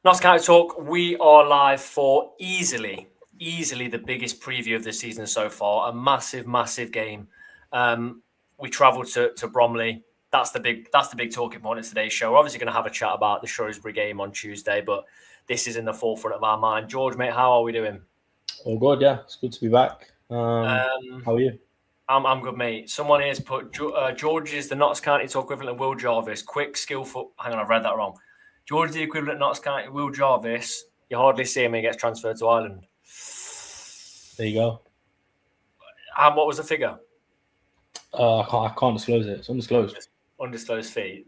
Notts County Talk, we are live for easily the biggest preview of the season so far. A massive game. We travelled to Bromley. That's the big talking point of today's show. We're obviously going to have a chat about the Shrewsbury game on Tuesday, but this is in the forefront of our mind. George, mate, how are we doing? All good, yeah. It's good to be back. How are you? I'm good, mate. Someone here's put George is the Notts County Talk equivalent of Will Jarvis. Quick, skillful. Hang on, I've read that wrong. George is the equivalent of Notts County Will Jarvis. You hardly see him when he gets transferred to Ireland. There you go. And what was the figure? I can't disclose it. It's undisclosed. Undisclosed fee.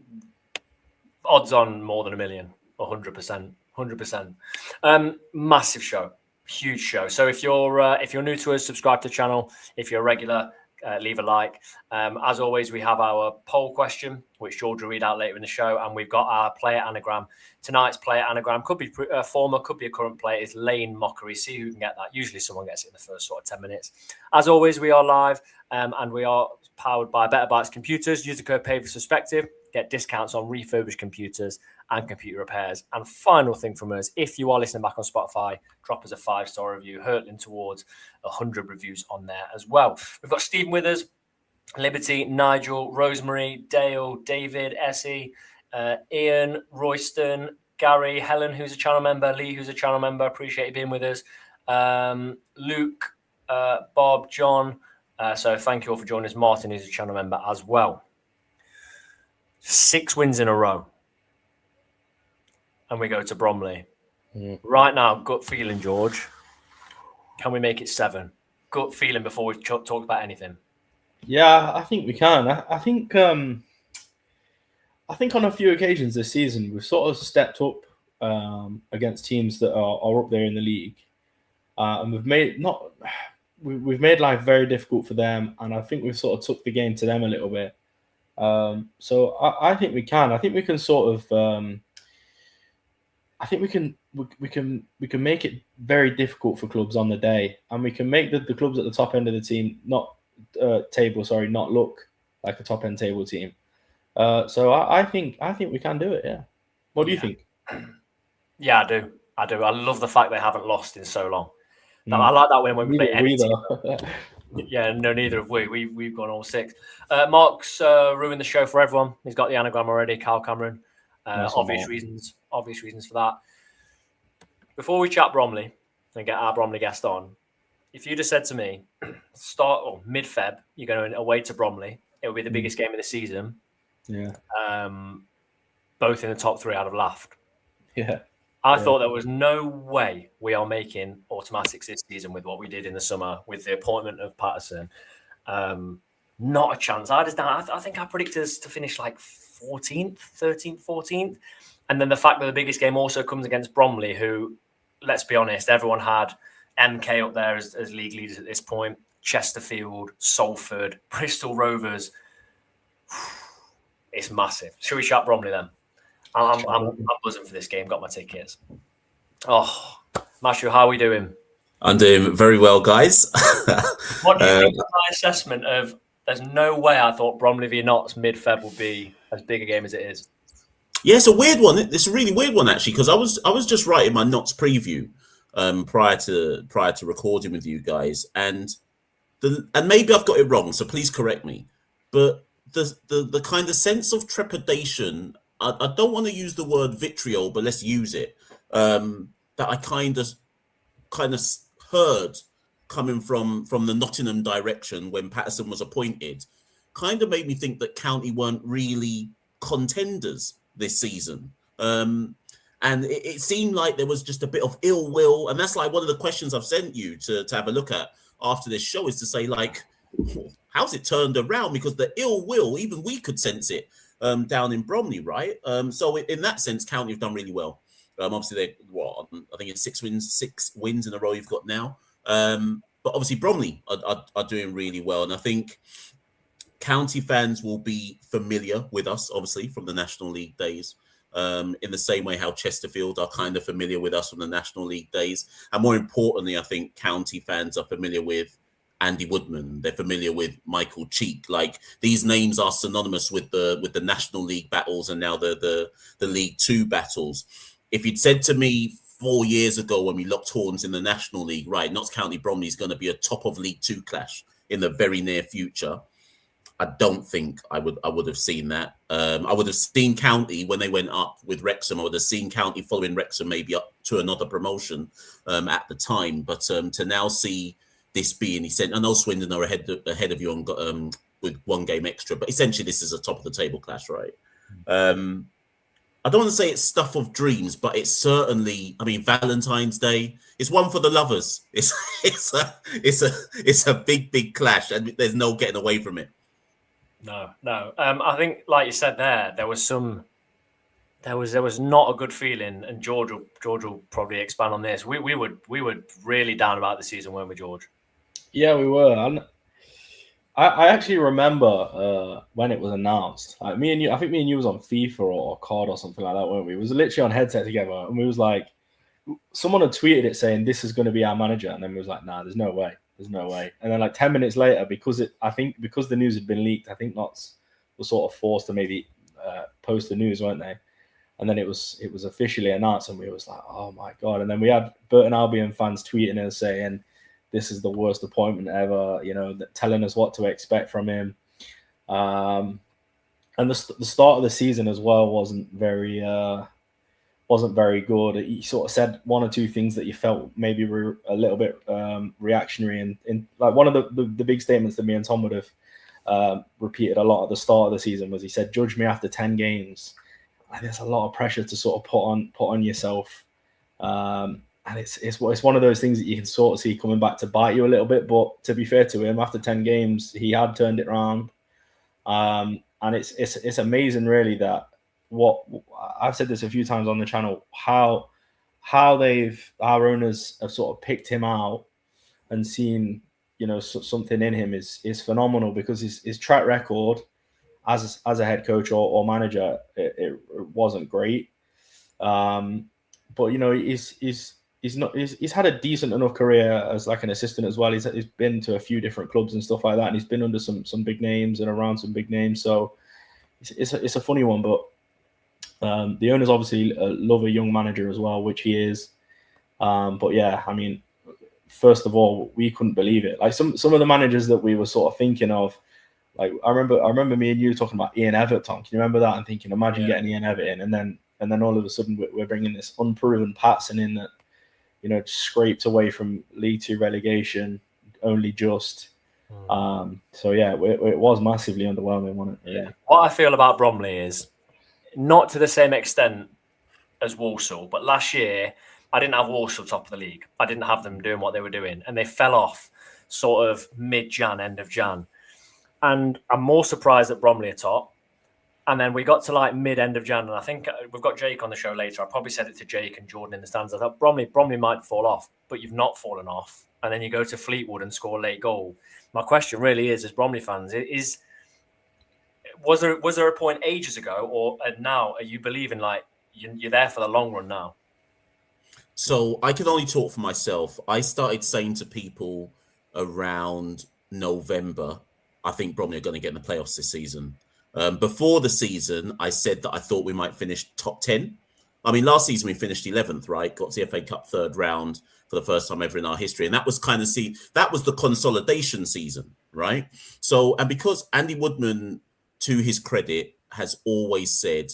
Odds on more than 1 million. 100%. 100%. Massive show. Huge show. So if you're new to us, subscribe to the channel. If you're a regular, leave a like. As always, we have our poll question, which George will read out later in the show, and we've got our player anagram. Tonight's player anagram could be a former, could be a current player. Is Lane Mockery. See who can get that. Usually, someone gets it in the first sort of 10 minutes. As always, we are live, and we are powered by Better Bytes Computers. Use the code Pavis Perspective. Get discounts on refurbished computers and computer repairs. And final thing from us, if you are listening back on Spotify, drop us a 5-star review, hurtling towards 100 reviews on there as well. We've got Stephen with us, Liberty, Nigel, Rosemary, Dale, David, Essie, Ian, Royston, Gary, Helen, who's a channel member, Lee, who's a channel member. Appreciate you being with us. Luke, Bob, John. So thank you all for joining us. Martin, who's a channel member as well. 6 wins in a row. And we go to Bromley. Right now, gut feeling, George. Can we make it 7? Gut feeling before we talk about anything. Yeah, I think we can. I think on a few occasions this season we've sort of stepped up against teams that are up there in the league, and we've made life very difficult for them. And I think we've sort of took the game to them a little bit. So I think we can. I think we can sort of. I think we can make it very difficult for clubs on the day, and we can make the clubs at the top end of the team not look like a top end table team. So I think we can do it. Yeah. What do you think? Yeah, I do. I love the fact they haven't lost in so long. I like that when we play any team. Yeah, no, neither have we. We've gone all 6. Mark's ruined the show for everyone. He's got the anagram already. Carl Cameron. Obvious reasons for that. Before we chat Bromley and get our Bromley guest on, if you'd have said to me, mid-Feb, you're going away to Bromley, it would be the biggest game of the season. Yeah. Both in the top 3, I'd have laughed. Yeah. I thought there was no way we are making automatics this season with what we did in the summer with the appointment of Patterson. Not a chance. I think I predicted us to finish like 14th, 13th, 14th. And then the fact that the biggest game also comes against Bromley, who, let's be honest, everyone had MK up there as league leaders at this point. Chesterfield, Salford, Bristol Rovers. It's massive. Should we shout Bromley then? I'm buzzing for this game. Got my tickets. Oh, Matthew, how are we doing? I'm doing very well, guys. What do you think of my assessment of? There's no way I thought Bromley v Notts mid-Feb would be as big a game as it is. Yeah, it's a weird one. It's a really weird one actually, because I was just writing my Notts preview prior to recording with you guys, and maybe I've got it wrong, so please correct me. But the kind of sense of trepidation, I don't want to use the word vitriol, but let's use it. That I kind of heard coming from the Nottingham direction when Patterson was appointed, kind of made me think that County weren't really contenders this season. And it seemed like there was just a bit of ill will. And that's like one of the questions I've sent you to have a look at after this show, is to say, like, how's it turned around? Because the ill will, even we could sense it down in Bromley, right? So in that sense, County have done really well. Obviously, I think it's 6 wins in a row you've got now. But obviously Bromley are doing really well. And I think County fans will be familiar with us, obviously, from the National League days, in the same way how Chesterfield are kind of familiar with us from the National League days. And more importantly, I think County fans are familiar with Andy Woodman. They're familiar with Michael Cheek. Like, these names are synonymous with the National League battles and now the League Two battles. if you'd said to me 4 years ago when we locked horns in the National League, right, Notts County Bromley is going to be a top of League Two clash in the very near future, I don't think I would have seen that. I would have seen County when they went up with Wrexham. I would have seen County following Wrexham maybe up to another promotion at the time. But to now see this being, he said, I know Swindon are ahead of you on with 1 game extra, but essentially this is a top of the table clash, right? I don't want to say it's stuff of dreams, but it's certainly, I mean, Valentine's Day, it's one for the lovers. It's a big clash, and there's no getting away from it. No. I think, like you said there was not a good feeling, and George will probably expand on this. We were really down about the season, weren't we, George? Yeah, we were. I actually remember when it was announced. Like me and you was on FIFA or COD or something like that, weren't we? We was literally on headset together, and we was like, someone had tweeted it saying this is going to be our manager, and then we was like, nah, there's no way. And then like 10 minutes later, because the news had been leaked, I think Notts was sort of forced to maybe post the news, weren't they? And then it was officially announced, and we was like, oh my God. And then we had Burton Albion fans tweeting us saying, this is the worst appointment ever, telling us what to expect from him. And the start of the season as well wasn't very good. He sort of said 1 or 2 things that you felt maybe were a little bit reactionary. And like one of the big statements that me and Tom would have repeated a lot at the start of the season was, he said, judge me after 10 games. And there's a lot of pressure to sort of put on yourself. And it's one of those things that you can sort of see coming back to bite you a little bit. But to be fair to him, after 10 games, he had turned it around. And it's amazing, really, that what I've said this a few times on the channel, how our owners have sort of picked him out and seen something in him is phenomenal, because his track record as a head coach or manager, it wasn't great. But he's had a decent enough career as like an assistant as well. He's been to a few different clubs and stuff like that, and he's been under some big names and around some big names. So it's a funny one, but the owners obviously love a young manager as well, which he is. But yeah, I mean, first of all, we couldn't believe it. Like some of the managers that we were sort of thinking of, like I remember me and you talking about Ian Evatt, Tom. Can you remember that? And thinking, imagine getting Ian Evatt in, and then all of a sudden we're bringing this unproven Patson in that scraped away from League Two relegation only just. So yeah, it was massively underwhelming, wasn't it? Yeah. What I feel about Bromley is not to the same extent as Walsall, but last year I didn't have Walsall top of the league. I didn't have them doing what they were doing, and they fell off sort of mid-Jan, end of Jan. And I'm more surprised that Bromley are top. And then we got to like mid-end of Jan, and I think we've got Jake on the show later. I probably said it to Jake and Jordan in the stands. I thought Bromley might fall off, but you've not fallen off. And then you go to Fleetwood and score a late goal. My question really is, as Bromley fans, was there a point ages ago, or now are you believing like you're there for the long run now? So I can only talk for myself. I started saying to people around November, I think Bromley are going to get in the playoffs this season. Before the season, I said that I thought we might finish top 10. I mean, last season we finished 11th, right? Got to the FA Cup third round for the first time ever in our history. And that was that was the consolidation season, right? So, and because Andy Woodman, to his credit, has always said,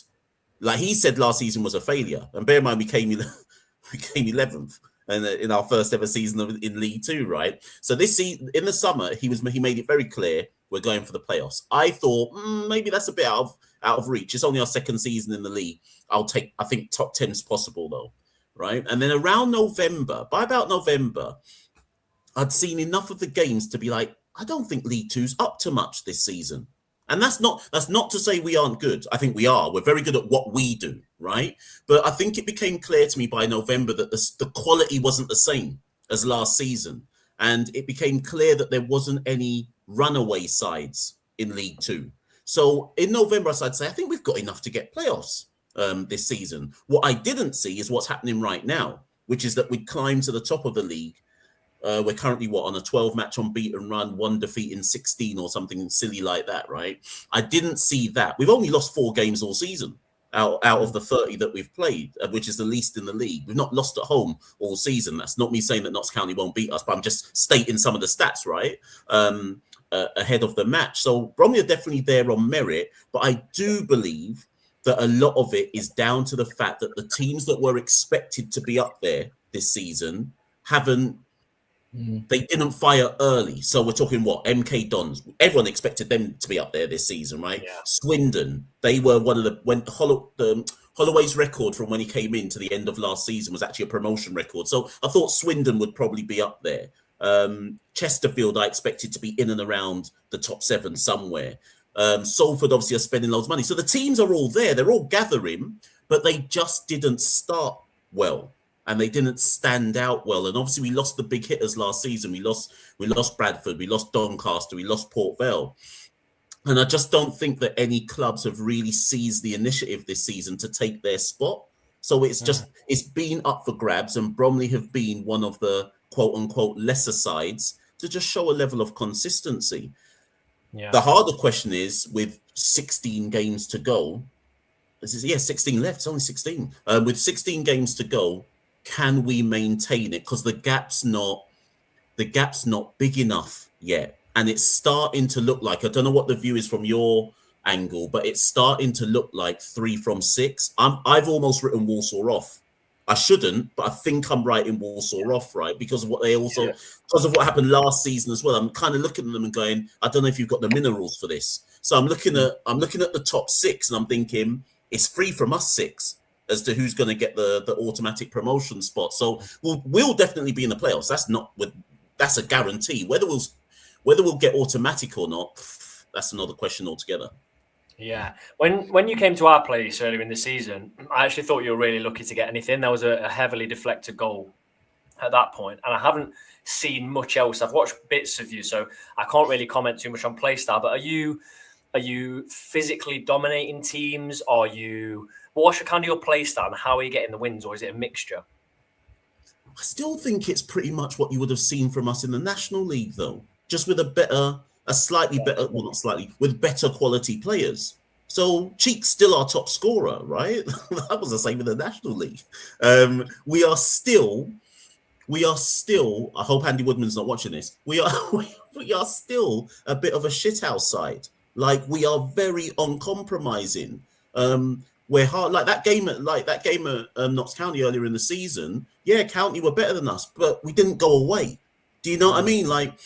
like he said last season was a failure. And bear in mind, we came 11th. And in our first ever season in League Two, right? So this season, in the summer, he made it very clear we're going for the playoffs. I thought maybe that's a bit out of reach. It's only our second season in the league. I think top 10 is possible though, right? And then by about November, I'd seen enough of the games to be like, I don't think League Two's up to much this season. And that's not to say we aren't good. I think we are. We're very good at what we do, right? But I think it became clear to me by November that the quality wasn't the same as last season. And it became clear that there wasn't any runaway sides in League Two. So in November, I'd say, I think we've got enough to get playoffs this season. What I didn't see is what's happening right now, which is that we climbed to the top of the league. We're currently on a 12-match unbeaten run, 1 defeat in 16 or something silly like that, right? I didn't see that. We've only lost 4 games all season. out of the 30 that we've played, which is the least in the league. We've not lost at home all season. That's not me saying that Notts County won't beat us, but I'm just stating some of the stats, right? Ahead of the match. So Bromley are definitely there on merit, but I do believe that a lot of it is down to the fact that the teams that were expected to be up there this season they didn't fire early. So we're talking what? MK Dons. Everyone expected them to be up there this season, right? Yeah. Swindon. They were one of the Holloway's record from when he came in to the end of last season was actually a promotion record. So I thought Swindon would probably be up there. Chesterfield, I expected to be in and around the top 7 somewhere. Salford obviously are spending loads of money. So the teams are all there. They're all gathering, but they just didn't start well. And they didn't stand out well. And obviously we lost the big hitters last season. We lost Bradford, we lost Doncaster, we lost Port Vale. And I just don't think that any clubs have really seized the initiative this season to take their spot. So it's been up for grabs, and Bromley have been one of the quote unquote lesser sides to just show a level of consistency. Yeah. The harder question is, with 16 games to go, 16 left, it's only 16. With 16 games to go, can we maintain it? Because the gap's not big enough yet. And it's starting to look like, I don't know what the view is from your angle, but it's starting to look like 3 from 6. I've almost written Walsall off. I shouldn't, but I think I'm writing Walsall off, right? Because of what because of what happened last season as well. I'm kind of looking at them and going, I don't know if you've got the minerals for this. So I'm looking at the top 6 and I'm thinking it's 3 from us 6 as to who's going to get the automatic promotion spot. So we'll definitely be in the playoffs. That's a guarantee. Whether we'll get automatic or not, that's another question altogether. Yeah. When you came to our place earlier in the season, I actually thought you were really lucky to get anything. There was a heavily deflected goal at that point, and I haven't seen much else. I've watched bits of you, so I can't really comment too much on play style. But are you physically dominating teams? What's your kind of your play style, and how are you getting the wins, or is it a mixture? I still think it's pretty much what you would have seen from us in the National League, though, just with with better quality players. So Cheek's still our top scorer, right? That was the same in the National League. We are still. I hope Andy Woodman's not watching this. We are still a bit of a shithouse side. Like, we are very uncompromising. We're hard, like that game at Notts County earlier in the season. Yeah, County were better than us, but we didn't go away. Do you know what I mean? Like,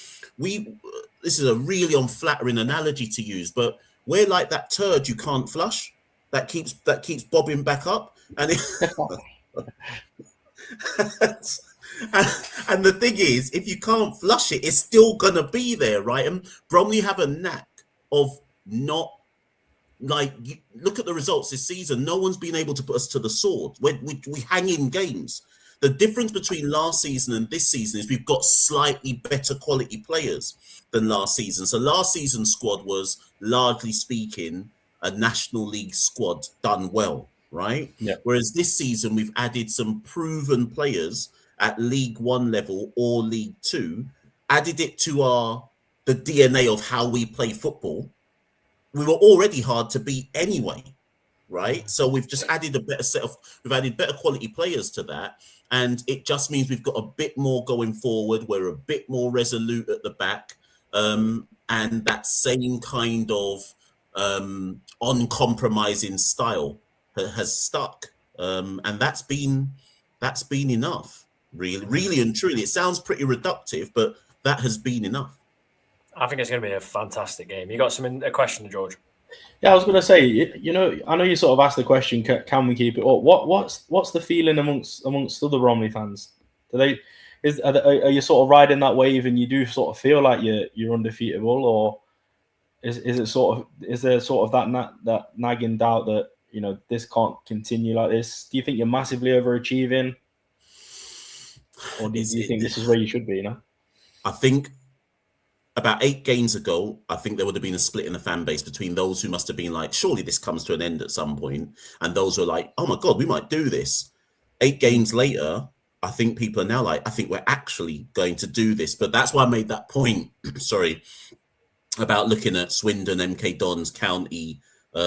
this is a really unflattering analogy to use, but we're like that turd you can't flush that keeps bobbing back up, and and the thing is, if you can't flush it, it's still gonna be there, right? And Bromley have a knack of not. Like, look at the results this season. No one's been able to put us to the sword. We hang in games. The difference between last season and this season is we've got slightly better quality players than last season. So last season's squad was, largely speaking, a National League squad done well, right? Yeah. Whereas this season we've added some proven players at League One level or League Two, added it to the DNA of how we play football. We were already hard to beat anyway, right? So we've just added we've added better quality players to that. And it just means we've got a bit more going forward. We're a bit more resolute at the back. And that same kind of uncompromising style has stuck. And that's been enough, really and truly. It sounds pretty reductive, but that has been enough. I think it's going to be a fantastic game. You got a question, George? Yeah, I was going to say, I know you sort of asked the question, can we keep it up? What's the feeling amongst other Bromley fans? Are you sort of riding that wave, and you do sort of feel like you're undefeatable, or is there sort of that nagging doubt that this can't continue like this? Do you think you're massively overachieving, or do you think this is where you should be? I think. About 8 games ago, I think there would have been a split in the fan base between those who must have been like, surely this comes to an end at some point, and those who are like, oh my God, we might do this. 8 games later, I think people are now like, I think we're actually going to do this. But that's why I made that point, sorry, about looking at Swindon, MK Dons, County,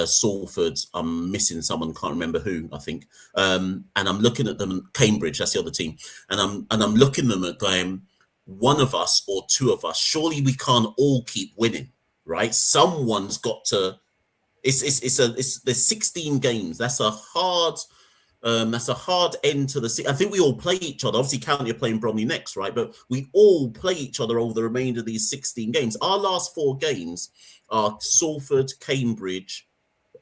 Salford, I'm missing someone, can't remember who, I think. And I'm looking at them, Cambridge, that's the other team. And I'm looking at them and going, one of us or two of us, surely we can't all keep winning, right? Someone's got to. There's 16 games. That's a hard end to the season. I think we all play each other. Obviously, County are playing Bromley next, right? But we all play each other over the remainder of these 16 games. Our last 4 games are Salford, Cambridge,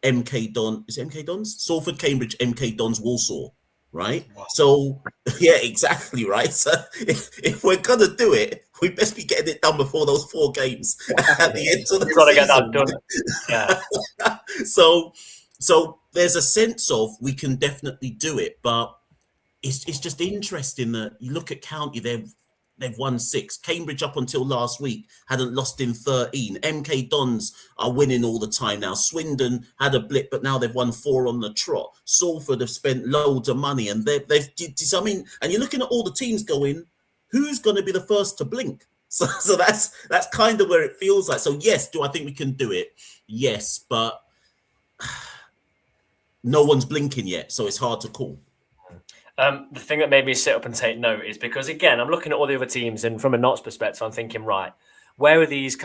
MK Don. Is it MK Dons? Salford, Cambridge, MK Dons, Walsall, right? Wow. So, yeah, exactly, right? So if we're going to do it, we best be getting it done before those 4 games at the end of the We've got to season. get that done. Yeah. So there's a sense of we can definitely do it, but it's just interesting that you look at County, they've won 6. Cambridge up until last week hadn't lost in 13. MK Dons are winning all the time now. Swindon had a blip, but now they've won 4 on the trot. Salford have spent loads of money, and they've I mean, and you're looking at all the teams going, who's going to be the first to blink? So that's kind of where it feels like. So yes, do I think we can do it? Yes, but no one's blinking yet, so it's hard to call. The thing that made me sit up and take note is because, again, I'm looking at all the other teams, and from a Notts perspective, I'm thinking, right, where are these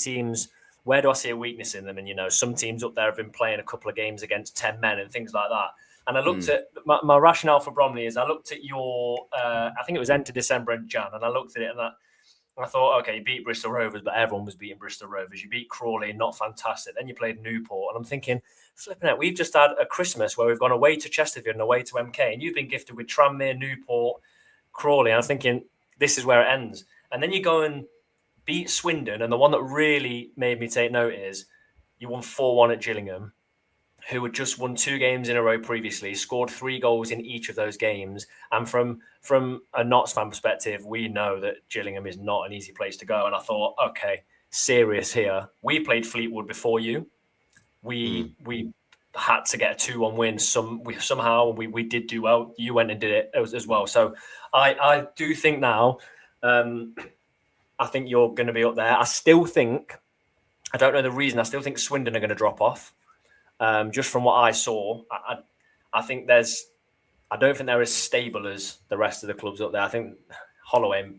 teams? Where do I see a weakness in them? And, some teams up there have been playing a couple of games against 10 men and things like that. And I looked at my rationale for Bromley is I looked at your, I think it was end of December and Jan, and I looked at it and I thought, okay, you beat Bristol Rovers, but everyone was beating Bristol Rovers. You beat Crawley, not fantastic. Then you played Newport, and I'm thinking, flipping out, we've just had a Christmas where we've gone away to Chesterfield and away to MK, and you've been gifted with Tranmere, Newport, Crawley. And I was thinking, this is where it ends. And then you go and beat Swindon, and the one that really made me take note is you won 4-1 at Gillingham, who had just won 2 games in a row previously, scored 3 goals in each of those games. And from a Notts fan perspective, we know that Gillingham is not an easy place to go. And I thought, okay, serious here. We played Fleetwood before you. We had to get a 2-1 win. Somehow we did do well. You went and did it as well. So I do think now, I think you're going to be up there. I still think, I don't know the reason, I still think Swindon are going to drop off. Just from what I saw, I think I don't think they're as stable as the rest of the clubs up there. I think Holloway,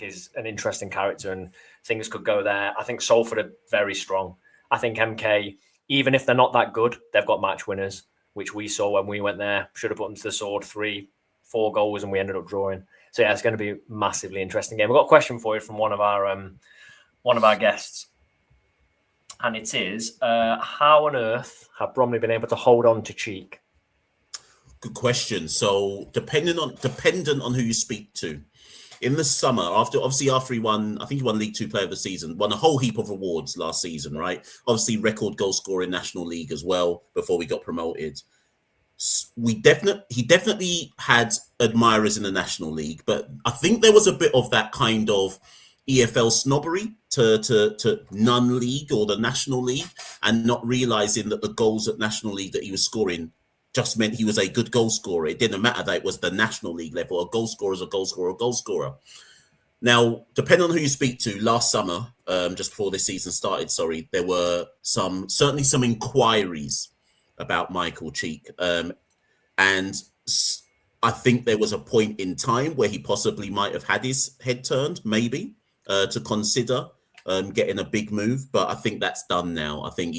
is an interesting character and things could go there. I think Salford are very strong. I think MK, even if they're not that good, they've got match winners, which we saw when we went there. Should have put them to the sword, 3-4 goals, and we ended up drawing. So yeah, it's going to be a massively interesting game. I've got a question for you from one of our guests. And it is, how on earth have Bromley been able to hold on to Cheek? Good question. So dependent on who you speak to, in the summer, after he won, I think he won League 2 Player of the Season, won a whole heap of awards last season, right? Obviously, record goal scorer in National League as well before we got promoted. He definitely had admirers in the National League, but I think there was a bit of that kind of EFL snobbery to non-league or the National League, and not realizing that the goals at National League that he was scoring just meant he was a good goal scorer. It didn't matter that it was the National League level. A goal scorer is a goal scorer, a goal scorer. Now, depending on who you speak to, last summer, just before this season started, there were certainly some inquiries about Michael Cheek. And I think there was a point in time where he possibly might have had his head turned, maybe, to consider getting a big move. But I think that's done now. I think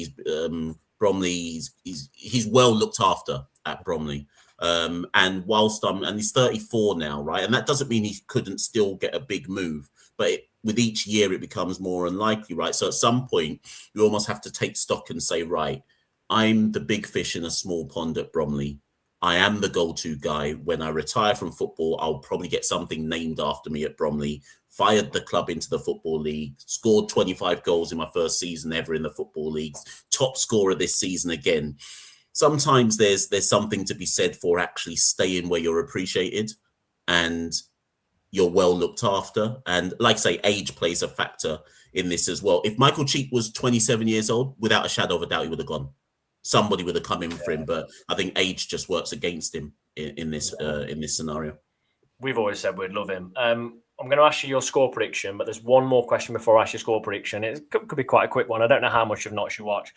Bromley, he's well looked after at Bromley. And he's 34 now, right? And that doesn't mean he couldn't still get a big move, but with each year it becomes more unlikely, right? So at some point you almost have to take stock and say, right, I'm the big fish in a small pond at Bromley. I am the go-to guy. When I retire from football, I'll probably get something named after me at Bromley. Fired the club into the Football League, scored 25 goals in my first season ever in the Football Leagues, top scorer this season again. Sometimes there's something to be said for actually staying where you're appreciated and you're well looked after. And like I say, age plays a factor in this as well. If Michael Cheek was 27 years old, without a shadow of a doubt, he would have gone. Somebody would have come in for him, but I think age just works against him in this scenario. We've always said we'd love him. I'm going to ask you your score prediction, but there's one more question before I ask your score prediction. It could be quite a quick one. I don't know how much of Notts you watch.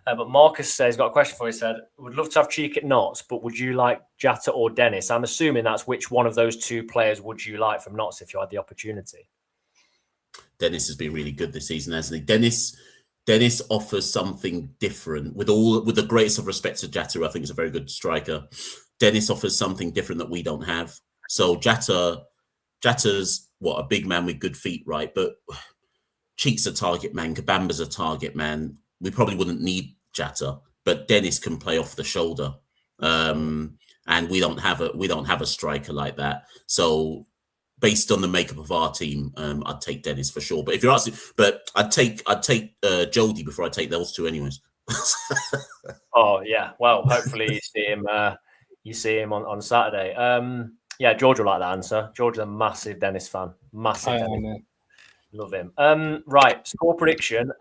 But Marcus says, got a question for you. He said, would love to have Cheek at Notts, but would you like Jatta or Dennis? I'm assuming that's which one of those two players would you like from Notts if you had the opportunity? Dennis has been really good this season, hasn't he? Dennis offers something different. With the greatest of respect to Jatta, who I think is a very good striker. Dennis offers something different that we don't have. So Jatta's a big man with good feet, right? But Cheek's a target man, Kabamba's a target man. We probably wouldn't need Jatta, but Dennis can play off the shoulder. And we don't have a striker like that. So based on the makeup of our team, I'd take Dennis for sure. But if you're asking, I'd take Jody before I take those two, anyways. Oh yeah, well, hopefully you see him on Saturday. Yeah, George will like that answer. George is a massive Dennis fan. Love him. Right, score prediction.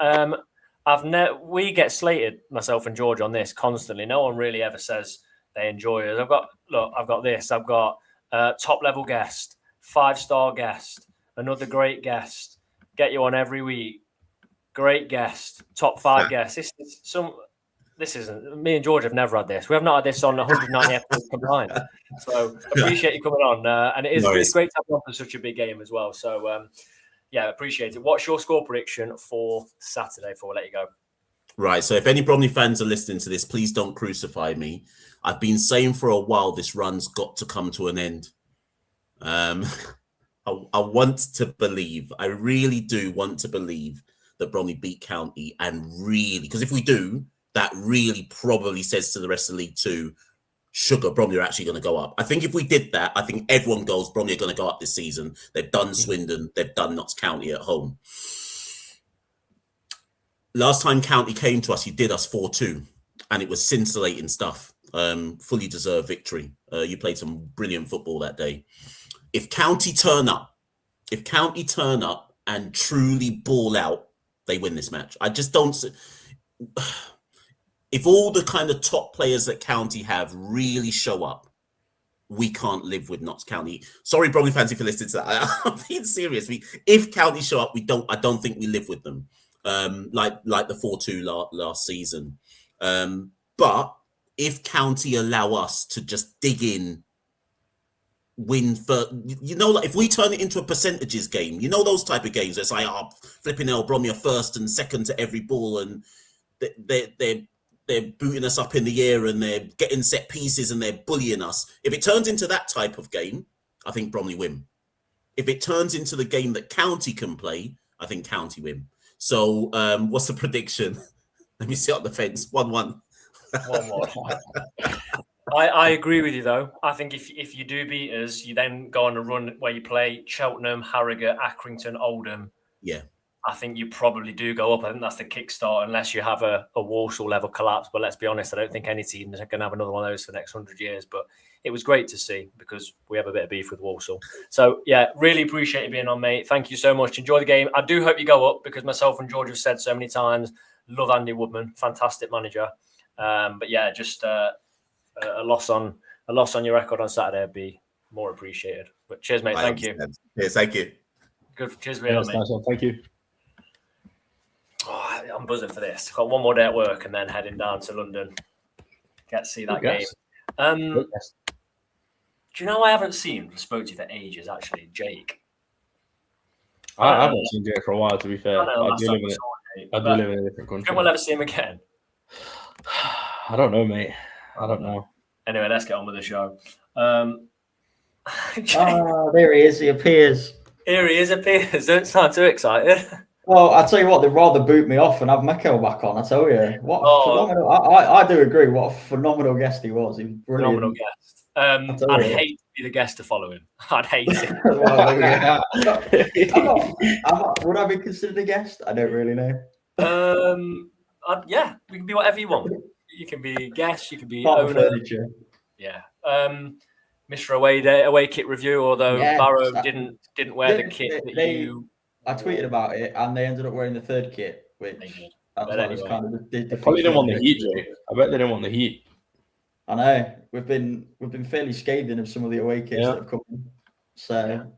We get slated, myself and George, on this constantly. No one really ever says they enjoy it. I've got this. I've got top level guest, 5-star guest, another great guest. Get you on every week. Great guest, top 5 guests. This isn't me and George have never had this. We have not had this on 190 episodes combined. So appreciate you coming on, and it's great to have you on for such a big game as well. So yeah, appreciate it. What's your score prediction for Saturday? Before we let you go. Right. So if any Bromley fans are listening to this, please don't crucify me. I've been saying for a while this run's got to come to an end. I want to believe. I really do want to believe that Bromley beat County, and really, because if we do, that really probably says to the rest of League Two, sugar, Bromley are actually going to go up. I think if we did that, I think everyone goes, Bromley are going to go up this season. They've done Swindon. They've done Notts County at home. Last time County came to us, you did us 4-2, and it was scintillating stuff. Fully deserved victory. You played some brilliant football that day. If County turn up and truly ball out, they win this match. I just don't see... If all the kind of top players that County have really show up, we can't live with Notts County. Sorry, Bromley fans, if you're listening to that. I'm being serious. If County show up, I don't think we live with them. Like the 4-2 last season. But if County allow us to just dig in, win for, like if we turn it into a percentages game, those type of games, it's like, flipping hell, Bromley are first and second to every ball, and they're booting us up in the air and they're getting set pieces and they're bullying us. If it turns into that type of game, I think Bromley win. If it turns into the game that County can play, I think County win. So what's the prediction? Let me sit on the fence. 1-1. 1-1. I agree with you, though. I think if you do beat us, you then go on a run where you play Cheltenham, Harrogate, Accrington, Oldham. Yeah. I think you probably do go up. I think that's the kickstart, unless you have a Walsall level collapse. But let's be honest, I don't think any team is going to have another one of those for the next 100 years. But it was great to see, because we have a bit of beef with Walsall. So, yeah, really appreciate you being on, mate. Thank you so much. Enjoy the game. I do hope you go up, because myself and George have said so many times, love Andy Woodman, fantastic manager. But, yeah, just a loss on your record on Saturday would be more appreciated. But cheers, mate. Thank you. Yes, thank you. Good. Cheers, mate. Nice one. Thank you. Oh, I'm buzzing for this. Got one more day at work and then heading down to London. Get to see that game. Do you know I haven't spoke to you for ages, actually? Jake. I haven't seen Jake for a while, to be fair. I do live in a different country. Think we'll ever see him again? I don't know, mate. I don't know. Anyway, let's get on with the show. There he is. He appears. Here he is, appears. Don't sound too excited. Well, I tell you what, they'd rather boot me off and have Mecco back on. I tell you, phenomenal! I do agree. What a phenomenal guest he was. He was brilliant. Phenomenal guest. I'd hate to be the guest to follow him. I'd hate it. Would I be considered a guest? I don't really know. Yeah, we can be whatever you want. You can be guest. You can be owner. Furniture. Yeah. Mr. Away kit review. Although Barrow didn't wear the kit that you. I tweeted about it, and they ended up wearing the third kit, which was kind of they probably didn't want the heat, Jake. I bet they didn't want the heat. I know we've been fairly scathing of some of the away kits that have come. So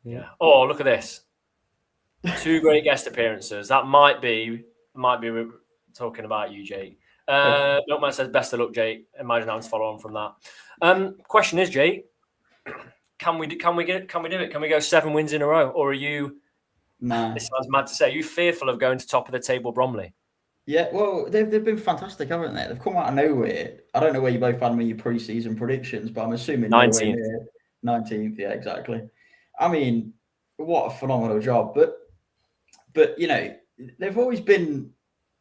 Yeah. Oh, look at this. 2 great guest appearances. That might be talking about you, Jake. Milkman says, best of luck, Jake. Imagine having to follow on from that. Question is, Jake, can we do it? Can we go 7 wins in a row? Or are you, No. this sounds mad to say, are you fearful of going to top of the table Bromley? Yeah, well, they've been fantastic, haven't they? They've come out of nowhere. I don't know where you both had me your pre-season predictions, but I'm assuming 19th. nowhere near 19th. Yeah, exactly. I mean, what a phenomenal job. But you know, they've always been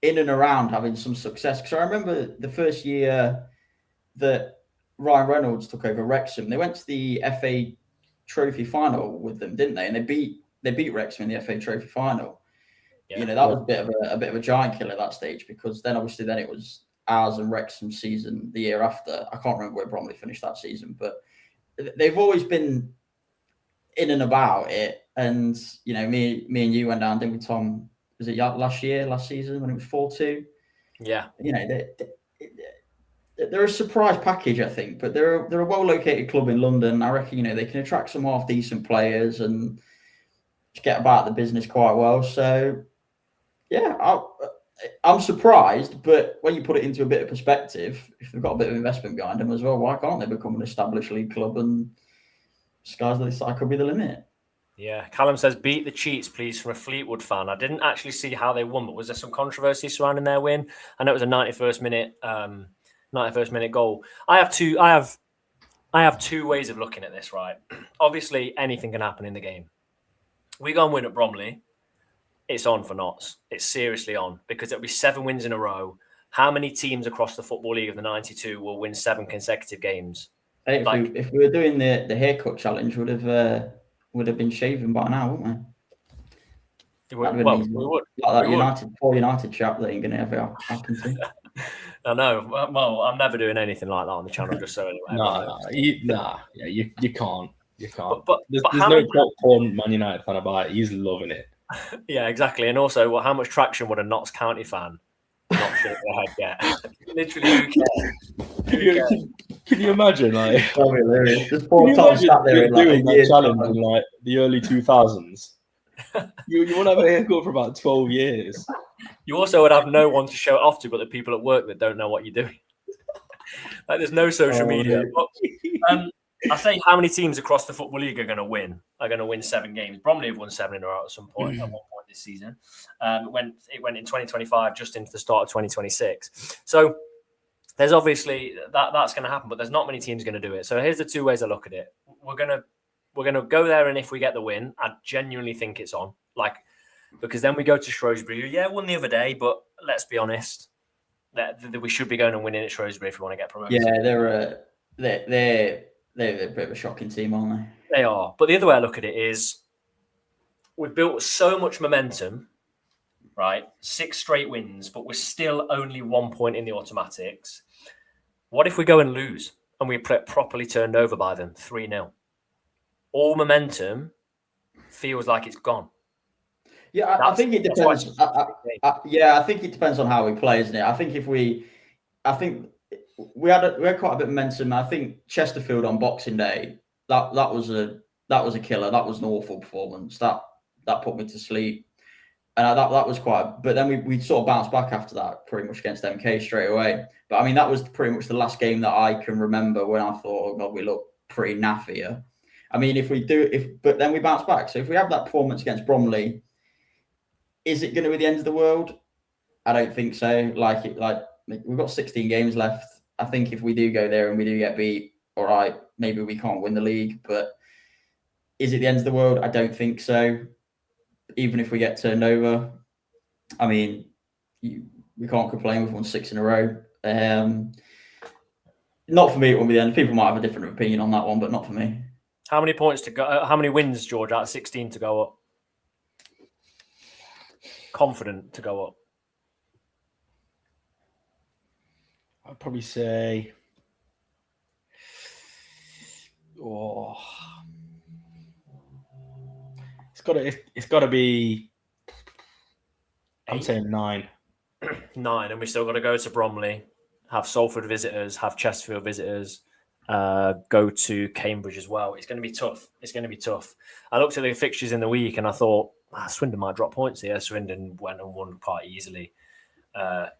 in and around having some success. Because I remember the first year that Ryan Reynolds took over Wrexham, they went to the FA Trophy final with them, didn't they? And they beat Wrexham in the FA Trophy final. Yeah. You know, that was a bit of a giant killer at that stage, because then obviously it was ours and Wrexham's season the year after. I can't remember where Bromley finished that season, but they've always been in and about it. And you know, me and you went down, didn't we, Tom? Was it last season when it was 4-2? Yeah. You know, they're a surprise package, I think, but they're a well-located club in London. I reckon, you know, they can attract some half decent players and get about the business quite well. So yeah, I'm surprised, but when you put it into a bit of perspective, if they've got a bit of investment behind them as well, why can't they become an established league club, and sky's the sky could be the limit? Yeah. Callum says, beat the cheats, please, from a Fleetwood fan. I didn't actually see how they won, but was there some controversy surrounding their win? I know it was a 91st minute goal. I have two ways of looking at this, right? Obviously, anything can happen in the game. We go and win at Bromley, it's on for knots. It's seriously on, because it'll be 7 wins in a row. How many teams across the Football League of the 92 will win 7 consecutive games? Hey, if we were doing the haircut challenge, would have been shaven by now, wouldn't we? We would. Like that United chap that ain't going to ever happen to. I know. Well, I'm never doing anything like that on the channel, just so anyway. You can't. You can't. But there's no top porn Man United fan about it. He's loving it. Yeah, exactly. And also, how much traction would a Notts County fan not shake their head get? Literally, who cares? Can you imagine, like, Just poor Tom sat there doing that challenge in like the early 2000s? You want to have a haircut for about 12 years. You also would have no one to show it off to, but the people at work that don't know what you're doing. Like, there's no social media. But, I say, how many teams across the Football League are going to win 7 games? Bromley have won 7 in a row at some point, at one point this season. It went in 2025, just into the start of 2026. So there's obviously that's going to happen, but there's not many teams going to do it. So here's the 2 ways I look at it. We're gonna go there, and if we get the win, I genuinely think it's on. Like, because then we go to Shrewsbury. Yeah, won the other day, but let's be honest, that we should be going and winning at Shrewsbury if we want to get promoted. Yeah, they're a bit of a shocking team, aren't they? They are. But the other way I look at it is, we've built so much momentum, right? 6 straight wins, but we're still only 1 point in the automatics. What if we go and lose and we properly turned over by them 3-0? All momentum feels like it's gone. Yeah, I think it depends. I think it depends on how we play, isn't it? I think we had quite a bit of momentum. I think Chesterfield on Boxing Day, that was a killer. That was an awful performance. That put me to sleep, and that was quite. But then we sort of bounced back after that, pretty much against MK straight away. But I mean, that was pretty much the last game that I can remember when I thought, oh God, we look pretty naff here. I mean, but then we bounced back. So if we have that performance against Bromley, is it going to be the end of the world? I don't think so. Like we've got 16 games left. I think if we do go there and we do get beat, all right, maybe we can't win the league. But is it the end of the world? I don't think so. Even if we get turned over, I mean, we can't complain. We've won 6 in a row. Not for me, it won't be the end. People might have a different opinion on that one, but not for me. How many points to go? How many wins, George, out of 16 to go up? Confident to go up. I'd probably say, it's got to be. I'm saying 9. 9, and we still got to go to Bromley, have Salford visitors, have Chesterfield visitors, go to Cambridge as well. It's going to be tough. It's going to be tough. I looked at the fixtures in the week and I thought, Swindon might drop points here. Swindon went and won quite easily.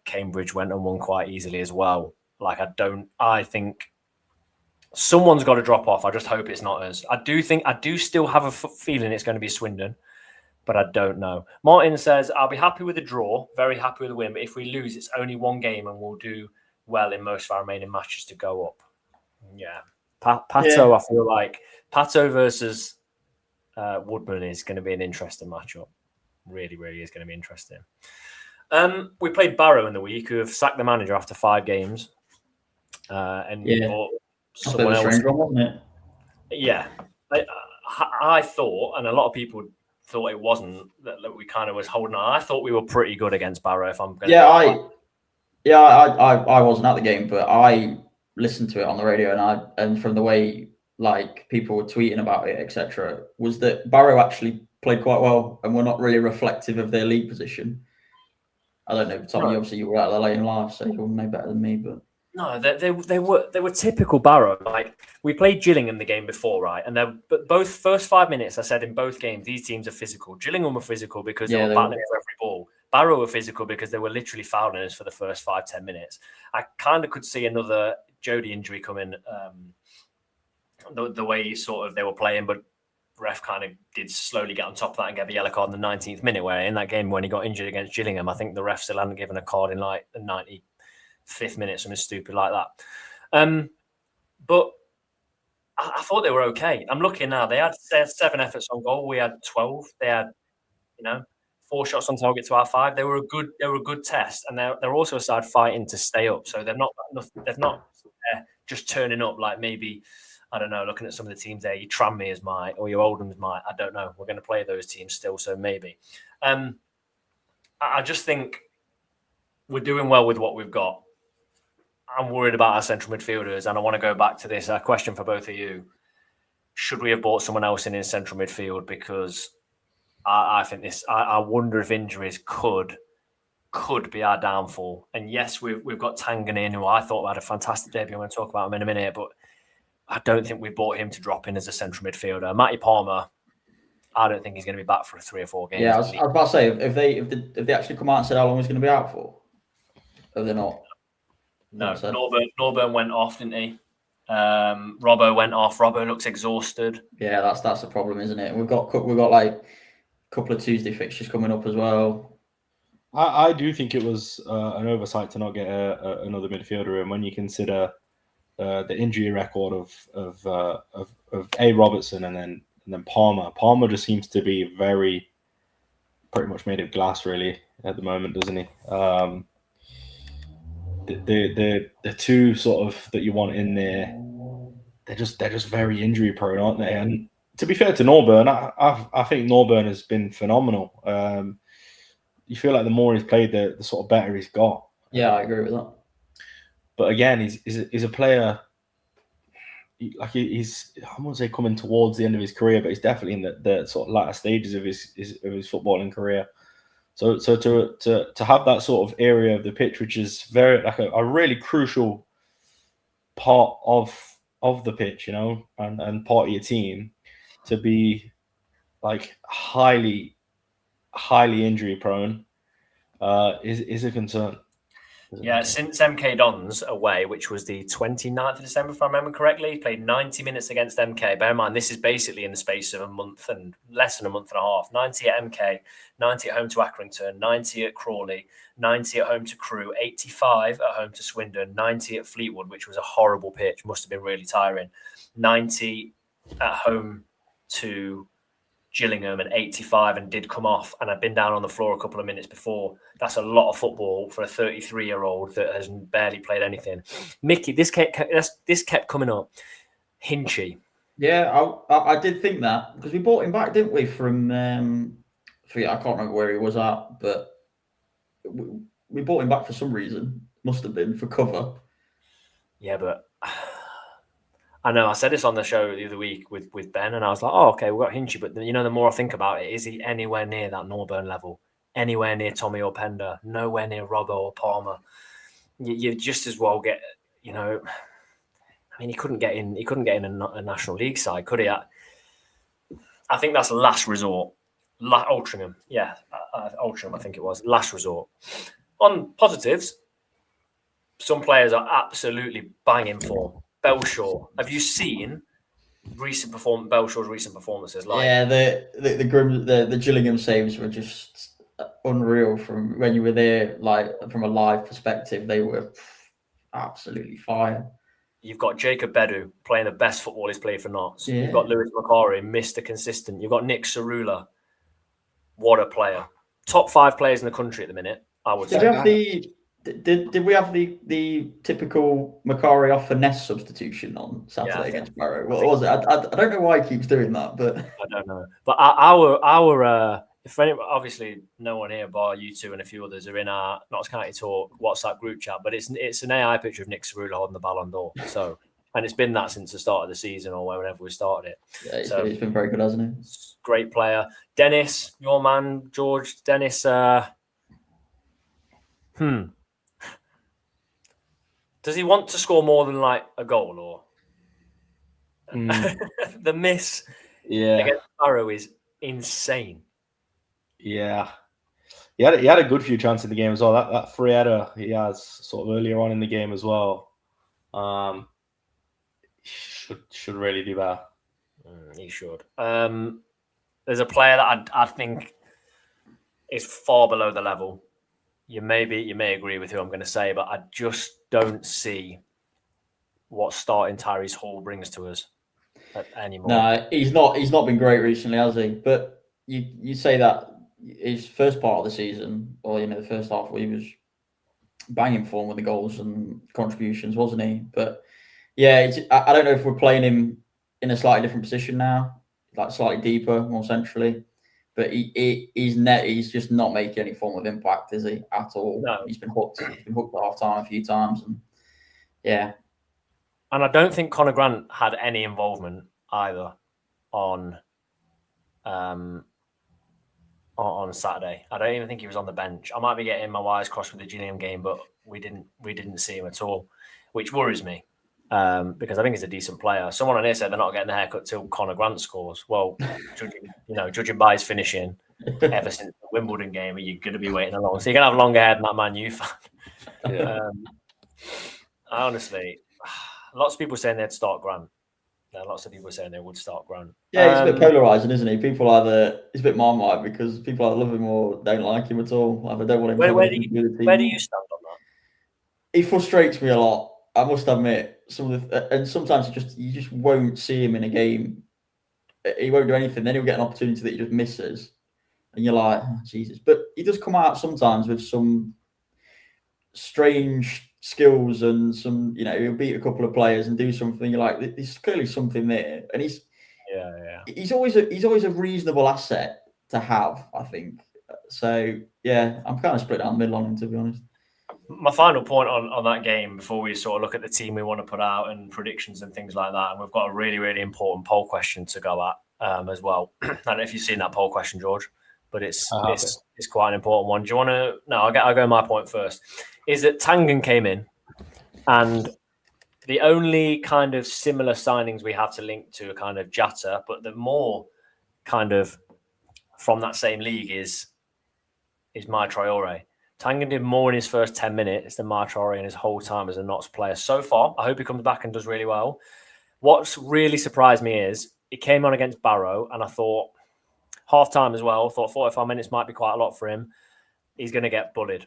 Cambridge went and won quite easily as well. I think someone's got to drop off. I just hope it's not us. I do still have a feeling it's going to be Swindon, but I don't know. Martin says, I'll be happy with a draw, very happy with a win, but if we lose, it's only one game and we'll do well in most of our remaining matches to go up. Yeah. Pato, I feel like Pato versus Woodman is going to be an interesting matchup. Really, really is going to be interesting. We played Barrow in the week, who have sacked the manager after 5 games. Bought someone else. Strange one, wasn't it? Yeah. I thought, and a lot of people thought it wasn't, that we kind of was holding on. I thought we were pretty good against Barrow, if I'm going to I wasn't at the game, but I listened to it on the radio, and from the way like people were tweeting about it, etc., was that Barrow actually played quite well and were not really reflective of their league position. I don't know, Tommy. No. Obviously, you were at the late in life, so you'll know better than me. But no, they were typical Barrow. Like, we played Gillingham the game before, right? And but both first 5 minutes, I said in both games, these teams are physical. Gillingham were physical because they were battling for every ball. Barrow were physical because they were literally fouling us for the first 5-10 minutes. I kind of could see another Jody injury coming. The way they were playing, but ref kind of did slowly get on top of that and get the yellow card in the 19th minute, where in that game when he got injured against Gillingham, I think the ref still hadn't given a card in like the 95th minute, something stupid like that. But I thought they were okay. I'm looking now. They had 7 efforts on goal. We had 12. They had, 4 shots on target to our 5. They were a good test, and they're also a side fighting to stay up. So they're not just turning up like maybe, I don't know, looking at some of the teams there, your Tranmere's might or your Oldham's might. I don't know. We're going to play those teams still, so maybe. I just think we're doing well with what we've got. I'm worried about our central midfielders, and I want to go back to this question for both of you. Should we have bought someone else in central midfield? Because I think I wonder if injuries could be our downfall. And yes, we've got Tangan in, who I thought had a fantastic debut. I'm going to talk about him in a minute, but I don't think we bought him to drop in as a central midfielder. Matty Palmer, I don't think he's going to be back for 3 or 4 games. Yeah, I was about to say, if they actually come out and said how long he's going to be out for, or they're not. No, Norburn went off, didn't he? Robbo went off. Robbo looks exhausted. Yeah, that's the problem, isn't it? We've got like a couple of Tuesday fixtures coming up as well. I do think it was an oversight to not get another midfielder in when you consider the injury record of A. Robertson and then Palmer. Palmer just seems to be pretty much made of glass, really, at the moment, doesn't he? The two sort of that you want in there, they're just very injury prone, aren't they? And to be fair to Norburn, I think Norburn has been phenomenal. You feel like the more he's played, the sort of better he's got. Yeah, I agree with that. But again, he's a player. He's I won't say coming towards the end of his career, but he's definitely in the sort of latter stages of his footballing career. So to have that sort of area of the pitch, which is very like a really crucial part of the pitch, and part of your team, to be like highly injury prone, is a concern. Yeah, since MK Dons away, which was the 29th of December, if I remember correctly, he played 90 minutes against MK. Bear in mind, this is basically in the space of a month and less than a month and a half. 90 at MK, 90 at home to Accrington, 90 at Crawley, 90 at home to Crewe, 85 at home to Swindon, 90 at Fleetwood, which was a horrible pitch, must have been really tiring, 90 at home to Gillingham, and 85, and did come off, and I'd been down on the floor a couple of minutes before. That's a lot of football for a 33-year-old that has barely played anything. Mickey, this kept coming up. Hinchy. Yeah, I did think that, because we bought him back, didn't we, from I can't remember where he was at, but we bought him back for some reason. Must have been for cover. Yeah, but I know I said this on the show the other week with Ben, and I was like, oh, okay, we've got Hinchy. But the more I think about it, is he anywhere near that Norburn level? Anywhere near Tommy or Pender? Nowhere near Robbo or Palmer? You just as well get, I mean, he couldn't get in. He couldn't get in a National League side, could he? I think that's last resort. Altrincham, yeah, Altrincham, I think it was last resort. On positives, some players are absolutely banging form. Belshaw, have you seen Belshaw's recent performances? Like, yeah, the Gillingham saves were just unreal from when you were there. Like from a live perspective, they were absolutely fire. You've got Jacob Bedu playing the best football he's played for Notts. Yeah. You've got Lewis McCarry, Mr. Consistent. You've got Nick Cerula. What a player. Top 5 players in the country at the minute, I would say. Did we have the typical Macari off for Ness substitution on Saturday against Barrow? What was it? I don't know why he keeps doing that, but I don't know. But our if any, obviously no one here bar you two and a few others are in our Notts County Talk WhatsApp group chat, but it's an AI picture of Nick Cerula holding the Ballon d'Or. So, and it's been that since the start of the season or whenever we started it. Yeah, he's been very good, hasn't he? Great player. Dennis, your man, George. Dennis, does he want to score more than like a goal or the miss against Barrow is insane. Yeah. He had a good few chances in the game as well. That free header he has sort of earlier on in the game as well. Should really do better. He should. There's a player that I think is far below the level. You may agree with who I'm going to say, but I just don't see what starting Tyrese Hall brings to us anymore. No, he's not been great recently, has he? But you say that his first part of the season, or the first half, where he was banging form with the goals and contributions, wasn't he? But yeah, I don't know if we're playing him in a slightly different position now, like slightly deeper, more centrally. But he's just not making any form of impact, is he, at all? No. He's been hooked at half time a few times, and yeah. And I don't think Conor Grant had any involvement either on Saturday. I don't even think he was on the bench. I might be getting my wires crossed with the Gillingham game, but we didn't see him at all, which worries me. Because I think he's a decent player. Someone on here said they're not getting the haircut till Conor Grant scores. Well, judging by his finishing ever since the Wimbledon game, you're going to be waiting along. So you're going to have longer hair than that Man U fan. Yeah. Honestly, lots of people saying they'd start Grant. Lots of people saying they would start Grant. Yeah, he's a bit polarising, isn't he? People it's a bit Marmite because people either love him or don't like him at all. Like, I don't want him Where do you stand on that? He frustrates me a lot, I must admit. And sometimes you just won't see him in a game. He won't do anything. Then he'll get an opportunity that he just misses, and you're like, oh, Jesus. But he does come out sometimes with some strange skills and some, he'll beat a couple of players and do something. You're like, there's clearly something there, and he's always a reasonable asset to have, I think. So yeah, I'm kind of split down the middle on him, to be honest. My final point on that game before we sort of look at the team we want to put out and predictions and things like that, and we've got a really, really important poll question to go at as well. I don't know if you've seen that poll question, George, but it's quite an important one. Do you want to? No, I'll go my point first. Is that Tangen came in, and the only kind of similar signings we have to link to are kind of Jatta, but the more kind of from that same league is Mai Traore. Tangen did more in his first 10 minutes than Mai Traore in his whole time as a Notts player so far. I hope he comes back and does really well. What's really surprised me is he came on against Barrow, and I thought half-time as well, thought 45 minutes might be quite a lot for him. He's going to get bullied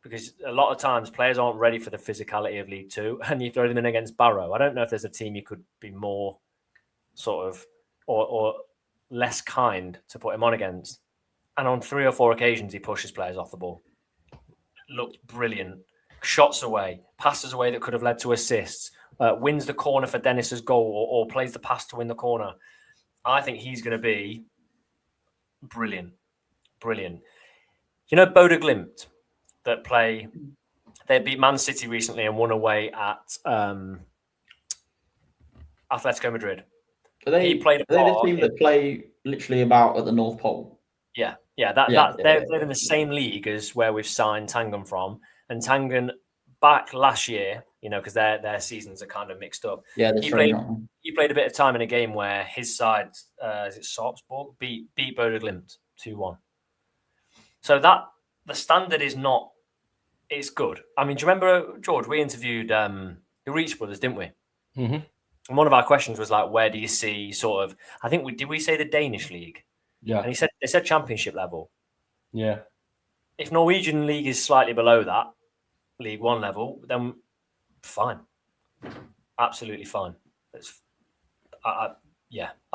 because a lot of times players aren't ready for the physicality of League Two, and you throw them in against Barrow. I don't know if there's a team you could be more sort of or less kind to put him on against. And on 3 or 4 occasions, he pushes players off the ball. Looked brilliant. Shots away, passes away that could have led to assists, wins the corner for Dennis's goal or plays the pass to win the corner. I think he's going to be brilliant. Brilliant. Bodo Glimt they beat Man City recently and won away at Atletico Madrid. He played a part. Are they the team that play literally about at the North Pole? Yeah. They're in the same league as where we've signed Tangen from, and Tangen back last year, because their seasons are kind of mixed up. Yeah, He played a bit of time in a game where his side, is it Sarpsborg, beat Bodø Glimt 2-1. So that the standard is not. It's good. I mean, do you remember, George? We interviewed the Reach brothers, didn't we? Mm-hmm. And one of our questions was like, where do you see sort of? I think did we say the Danish league? Yeah. And they said championship level. Yeah. If Norwegian league is slightly below that, League One level, then fine, absolutely fine. I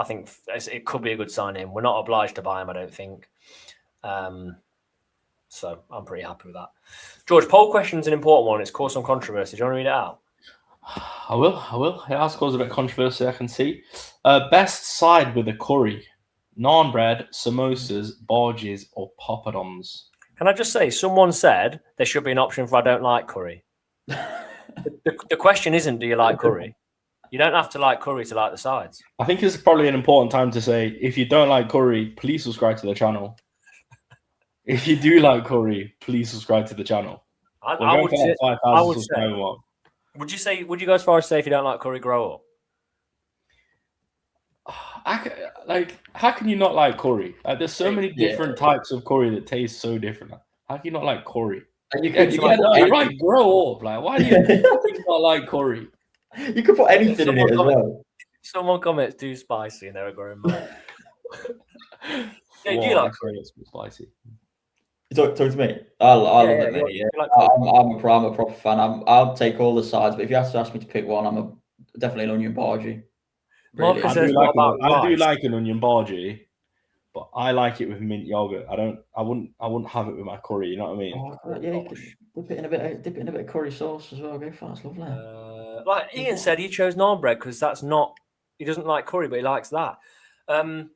think it could be a good sign-in. We're not obliged to buy him, I don't think. So I'm pretty happy with that. George, poll question's an important one. It's caused some controversy. Do you want to read it out? I will. It has caused a bit of controversy, I can see. Best side with a curry. Naan bread, samosas, barges, or poppadoms. Can I just say, someone said there should be an option for I don't like curry. The question isn't, do you like curry? You don't have to like curry to like the sides. I think it's probably an important time to say, if you don't like curry, please subscribe to the channel. If you do like curry, please subscribe to the channul. I would say, would you go as far as say if you don't like curry, grow up? How can you not like curry? There's so many different types of curry that taste so different. How can you not like curry? You're right, grow up. Like, why do you not like curry? You could put anything in it as well. Someone comments too spicy and they're a growing man. Do you like curry? Spicy. You talk to me. I love it, mate. Yeah. I'm a proper fan. I'll take all the sides, but if you have to ask me to pick one, I'm definitely an onion bargee. Really. I do like an onion bargee, but I like it with mint yogurt. I wouldn't have it with my curry. You know what I mean? You could dip it in a bit of curry sauce as well. Go for it. It's lovely. Like Ian said, he chose naan bread because he doesn't like curry, but he likes that. Callum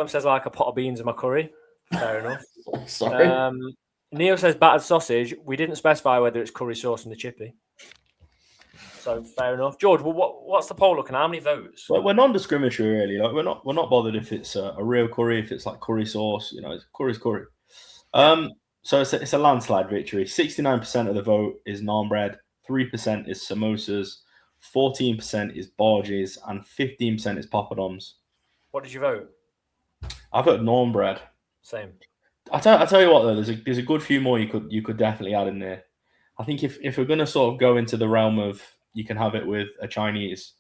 says I like a pot of beans in my curry. Fair enough. Sorry. Neil says battered sausage. We didn't specify whether it's curry sauce in the chippy. So fair enough. George, well, what's the poll looking at? How many votes? Well, we're non-discriminatory, really. Like we're not bothered if it's a real curry, if it's like curry sauce. Curry's curry. So it's a landslide victory. 69% of the vote is naan bread, 3% is samosas, 14% is barges, and 15% is poppadoms. What did you vote? I voted naan bread. Same. I tell you what though, there's a good few more you could definitely add in there. I think if we're gonna sort of go into the realm of you can have it with a Chinese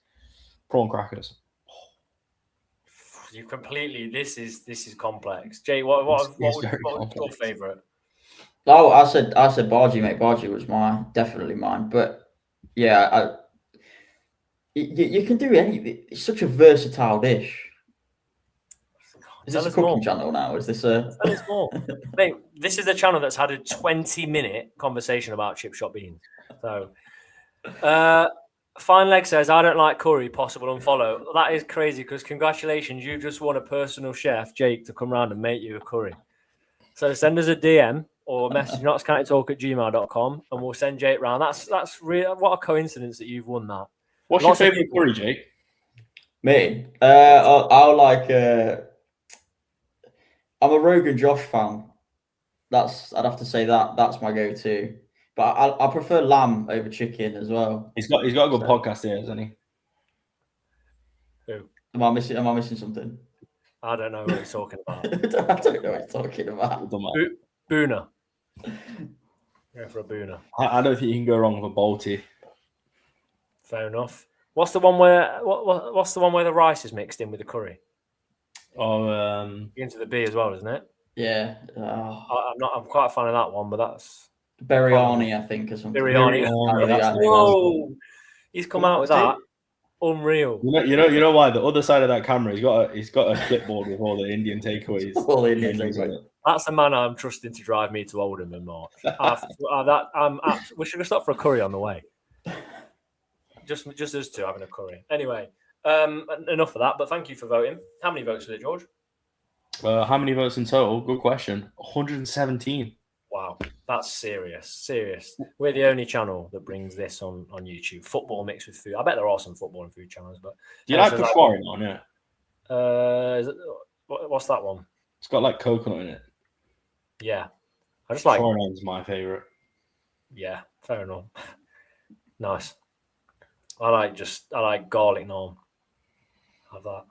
prawn crackers. You completely. This is complex. Jay, what's your favourite? Oh, I said bargee, mate. Bargee was definitely mine. But yeah, you can do anything. It's such a versatile dish. Is this a cooking channel now? Is this a? Tell us more. Mate, this is a channel that's had a 20-minute conversation about chip shop beans. So, Fine Leg says, I don't like curry, possible unfollow. That is crazy because congratulations, you just won a personal chef, Jake, to come round and make you a curry. So send us a DM or message notscountytalk@gmail.com and we'll send Jake round. That's really what a coincidence that you've won that. What's your favourite curry, Jake? Me? I'll like I'm a Rogan Josh fan. I'd have to say that's my go-to. But I prefer lamb over chicken as well. He's got a good podcast here, hasn't he? Who? Am I missing something? I don't know what he's talking about. I don't know what he's talking about. Boona. Go for a Boona. I don't think you can go wrong with a Balti. Fair enough. What's the one where the rice is mixed in with the curry? Into the B as well, isn't it? Yeah. I'm quite a fan of that one, but that's biryani, I think, or something. Biryani. Whoa! He's come out with that. Unreal. You know why? The other side of that camera, he's got a clipboard with all the Indian takeaways. All the Indian takeaways. That's the man I'm trusting to drive me to Oldham in March. We should have stopped for a curry on the way. Just us two having a curry. Anyway, enough of that. But thank you for voting. How many votes was it, George? How many votes in total? Good question. 117. Wow, that's serious. We're the only channel that brings this on YouTube. Football mixed with food. I bet there are some football and food channels, but do you like the Peshwari one? Yeah. What's that one? It's got like coconut in it. Yeah, I just like. Peshwari is my favorite. Yeah, fair enough. Nice. I like garlic naan. Have that.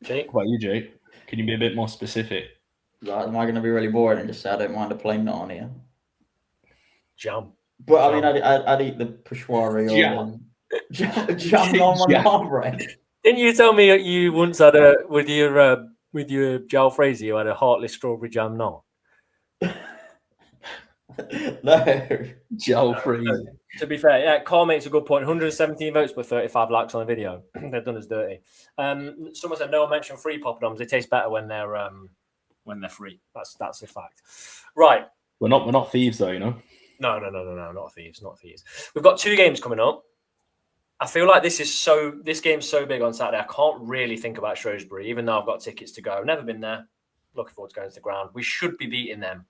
Jake? What about you, Jake? Can you be a bit more specific? Like, am I going to be really boring and just say I don't mind a plain naan here? Jam. But I mean, I'd eat the peshwari or the jam on my naan bread. Didn't you tell me you once had with your Joel Fraser you had a heartless strawberry jam naan? No. Joel Fraser. To be fair, yeah, Carl makes a good point. 117 votes but 35 likes on the video. They've done us dirty. Someone said no one mentioned free poppadoms. They taste better when they're free. That's a fact. Right. We're not thieves though, you know. No, not thieves. We've got 2 games coming up. I feel like this game's so big on Saturday. I can't really think about Shrewsbury, even though I've got tickets to go. I've never been there. Looking forward to going to the ground. We should be beating them.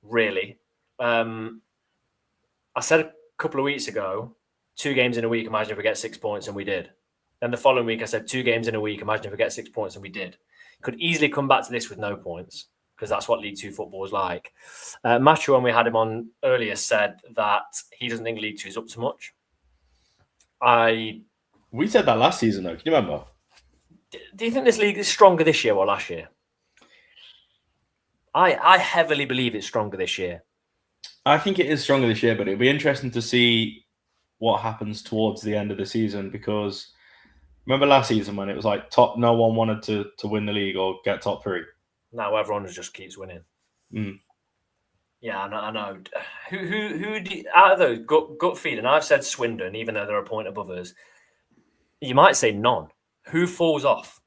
Really. I said a couple of weeks ago, 2 games in a week, imagine if we get 6 points, and we did. Then the following week, I said 2 games in a week, imagine if we get 6 points, and we did. Could easily come back to this with no points, because that's what League 2 football is like. Matthew, when we had him on earlier, said that he doesn't think League 2 is up to much. We said that last season, though. Can you remember? Do you think this league is stronger this year or last year? I heavily believe it's stronger this year. I think it is stronger this year, but it'll be interesting to see what happens towards the end of the season, because remember last season when it was like no one wanted to win the league or get top 3. Now everyone just keeps winning. Mm. Yeah, I know. Who do you, out of those gut feeling? I've said Swindon, even though they're a point above us. You might say none. Who falls off?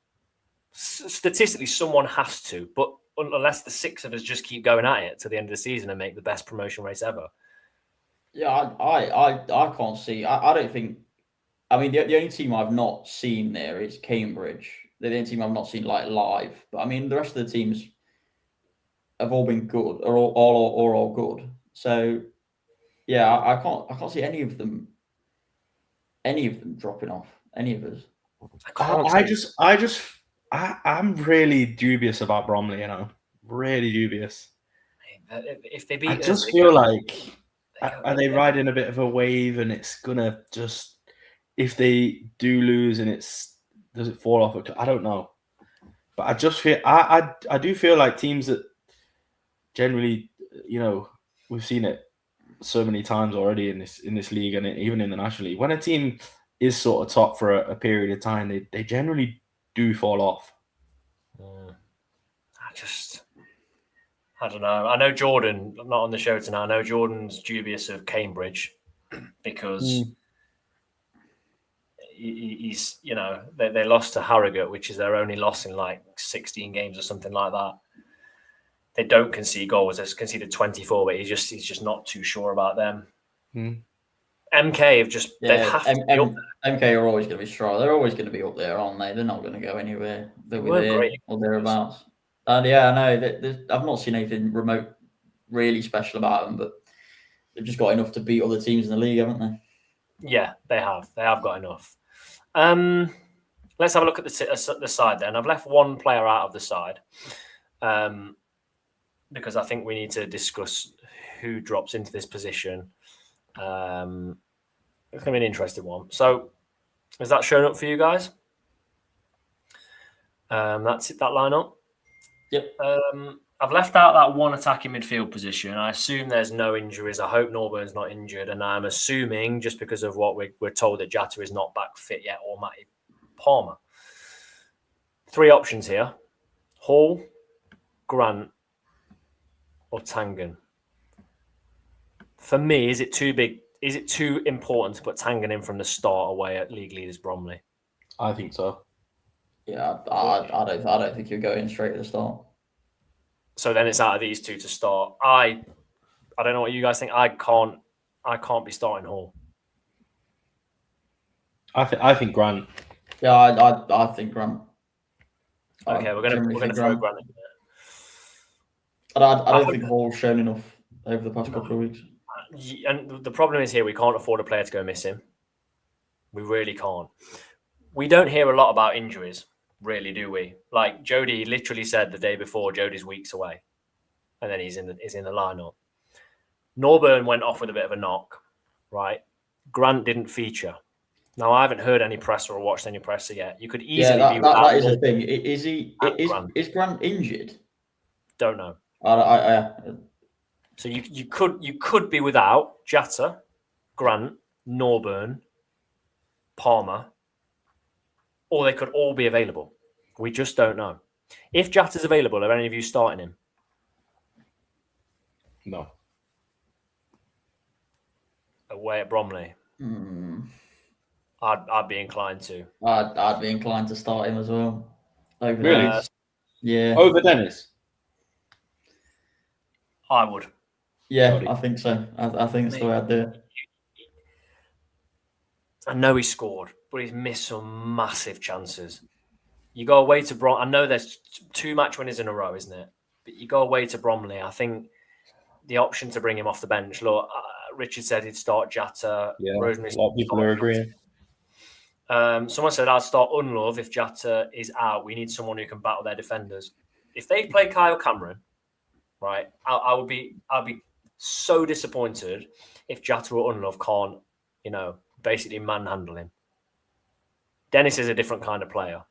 Statistically, someone has to, but unless the 6 of us just keep going at it to the end of the season and make the best promotion race ever. Yeah, I can't see. I don't think. I mean, the only team I've not seen there is Cambridge. They're the only team I've not seen like live. But I mean, the rest of the teams have all been good, or all good. So yeah, I can't see any of them dropping off. Any of us. I'm really dubious about Bromley, you know. Really dubious. If they beat I us, just feel like are they riding a bit of a wave, and it's gonna just, if they do lose and does it fall off? I don't know, but I just feel I do feel like teams that generally, you know, we've seen it so many times already in this league and even in the National League. When a team is sort of top for a period of time, they generally do fall off. I don't know. I know Jordan, I'm not on the show tonight. I know Jordan's dubious of Cambridge because he's, you know, they lost to Harrogate, which is their only loss in like 16 games or something like that. They don't concede goals. They've conceded 24, but he's just not too sure about them. MK have just they have to be up there. MK are always going to be strong. They're always going to be up there, aren't they? They're not going to go anywhere. They'll be there or thereabouts. And yeah, I know. I've not seen anything remote really special about them, but they've just got enough to beat other teams in the league, haven't they? Yeah, they have. They have got enough. Let's have a look at the side then. I've left one player out of the side because I think we need to discuss who drops into this position. It's going to be an interesting one. So, is that showing up for you guys? That's it, that lineup. Yep. I've left out that one attacking midfield position. I assume there's no injuries. I hope Norburn's not injured, and I'm assuming just because of what we're told that Jatta is not back fit yet, or Matty Palmer. 3 options here: Hall, Grant, or Tangen. For me, is it too big? Is it too important to put Tangen in from the start away at league leaders Bromley? I think so. Yeah, I don't think you're going straight at the start. So then it's out of these 2 to start. I don't know what you guys think. I can't be starting Hall. I think Grant. Yeah, I think Grant. Okay, we're gonna throw Grant in there. I don't think Hall's shown enough over the past couple of weeks. And the problem is here, we can't afford a player to go missing. We really can't. We don't hear a lot about injuries, really, do we? Like Jody literally said the day before, Jody's weeks away, and then he's in the lineup. Norburn went off with a bit of a knock, right? Grant didn't feature. Now, I haven't heard any presser or watched any presser yet. You could easily be without that is a Norburn thing. Is Grant. Grant injured? Don't know. So you could be without Jatta, Grant, Norburn, Palmer, or they could all be available. We just don't know. If Jatta's available, are any of you starting him? No. Away at Bromley? I'd be inclined to. I'd be inclined to start him as well. Over Really? Dennis. Yeah. Over Dennis? I would. Yeah, Sorry. I think so. I think that's the way I'd do it. I know he scored, but he's missed some massive chances. You go away to Bromley. I know there's 2 match winners in a row, isn't it? But you go away to Bromley. I think the option to bring him off the bench. Look, Richard said he'd start Jatta. Yeah, Rosemary a lot of people are agreeing. Someone said I'd start Unlove if Jatta is out. We need someone who can battle their defenders. If they play Kyle Cameron, right, I'd be so disappointed if Jatta or Unlove can't, basically manhandle him. Dennis is a different kind of player.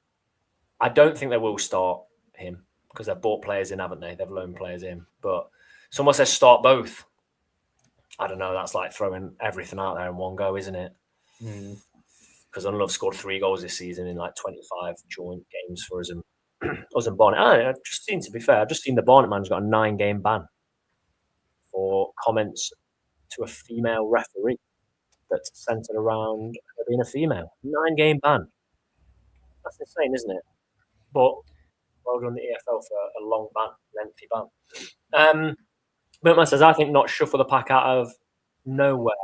I don't think they will start him because they've bought players in, haven't they? They've loaned players in. But someone says start both. I don't know. That's like throwing everything out there in one go, isn't it? Because Unlove scored 3 goals this season in like 25 joint games for us and Barnet. I've just seen the Barnet man's got a 9-game ban for comments to a female referee that's centered around her being a female. 9-game ban. That's insane, isn't it? But well done the EFL for a long ban, lengthy ban. Milkman says, I think not shuffle the pack out of nowhere.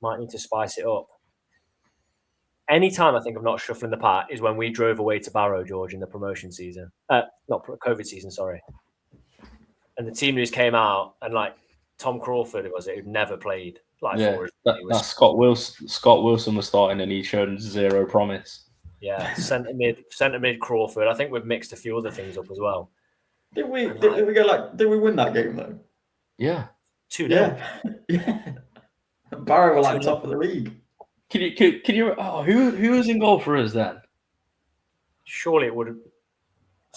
Might need to spice it up. Anytime I think of not shuffling the pack is when we drove away to Barrow, George, in the promotion season. Not COVID season, sorry. And the team news came out, and like Tom Crawford, who'd never played. That's Scott Wilson. Scott Wilson was starting, and he showed zero promise. Yeah, centre mid Crawford. I think we've mixed a few other things up as well. Did we win that game though? Yeah. 2-0. Yeah. Barrow were like top of the league. Can you? Oh, who was in goal for us then? Surely it would have.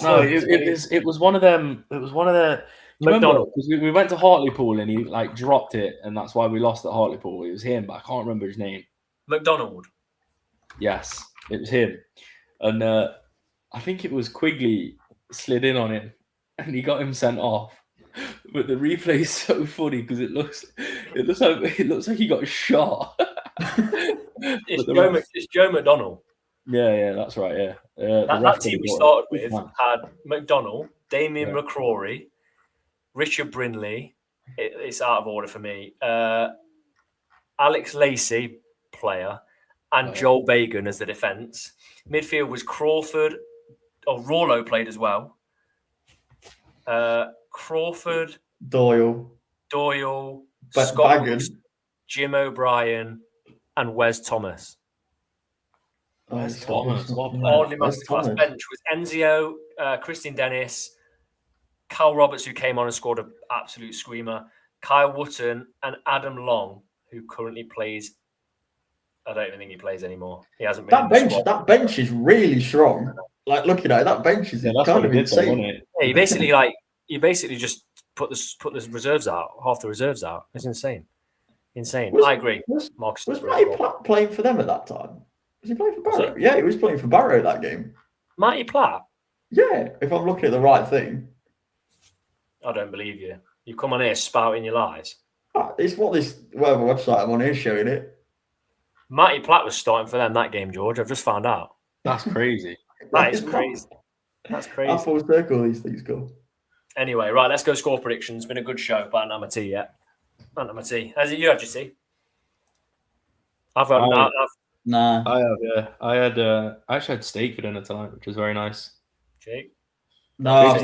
No, it was one of them. It was one of the. McDonald. Because we went to Hartlepool and he like dropped it, and that's why we lost at Hartlepool. It was him, but I can't remember his name. McDonald. Yes, it was him, and I think it was Quigley slid in on him, and he got him sent off. But the replay is so funny because it looks like he got shot. It's Joe McDonald. Yeah, that's right. Yeah, that team we started with had McDonald, Damien McCrory, Richard Brindley. It's out of order for me. Alex Lacey, player, and Joel Bagan as the defence. Midfield was Crawford. Rollo played as well. Crawford, Doyle, Scott, Jim O'Brien, and Wes Thomas. Wes Thomas. Oddly masterclass bench was Enzio, Christian Dennis, Cal Roberts, who came on and scored an absolute screamer, Kyle Wotton, and Adam Long, who currently plays. I don't even think he plays anymore. He hasn't been. That bench is really strong. Like looking at it, that bench is kind of insane. You basically just put the reserves out, half the reserves out. It's insane. I agree. Was Matty Platt playing for them at that time? Was he playing for Barrow? Yeah, he was playing for Barrow that game. Matty Platt? Yeah, if I'm looking at the right thing. I don't believe you. You come on here spouting your lies. It's what whatever website I'm on here showing it. Matty Platt was starting for them that game, George. I've just found out. That's crazy. That is crazy. That's crazy. How full circle these things go. Anyway, right, let's go score predictions. It's been a good show, but I haven't had my tea yet. I haven't had my tea. Has it? You had your tea? Nah. I have, yeah. I actually had steak for dinner tonight, which was very nice. Jake? No,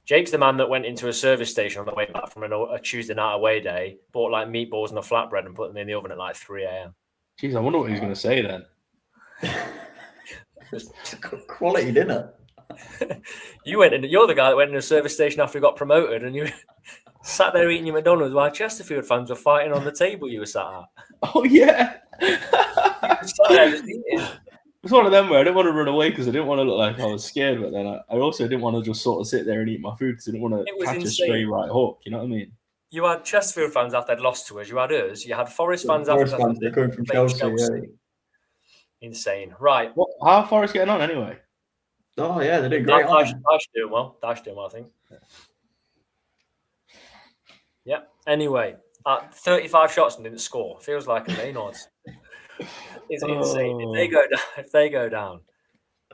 Jake's the man that went into a service station on the way back from a Tuesday night away day, bought like meatballs and a flatbread and put them in the oven at like 3 a.m. Jeez, I wonder what he's going to say then. Quality dinner. You're the guy that went in a service station after he got promoted, and you Sat there eating your McDonald's while Chesterfield fans were fighting on the table you were sat at. Oh yeah. Sat there just eating. It's one of them where I didn't want to run away because I didn't want to look like I was scared, but then I also didn't want to just sort of sit there and eat my food because I didn't want It to was catch insane. a stray right hook. You know what I mean? You had Chesterfield fans after they'd lost to us. You had us. You had Forest fans Forest after fans, they're coming from played Chelsea. Insane. Right. How far is getting on anyway? Oh yeah, they're doing great. Dash doing well. Dash doing well, I think. Yeah. Anyway, 35 shots and didn't score. Feels like a Maynard's. It's insane. If they go down,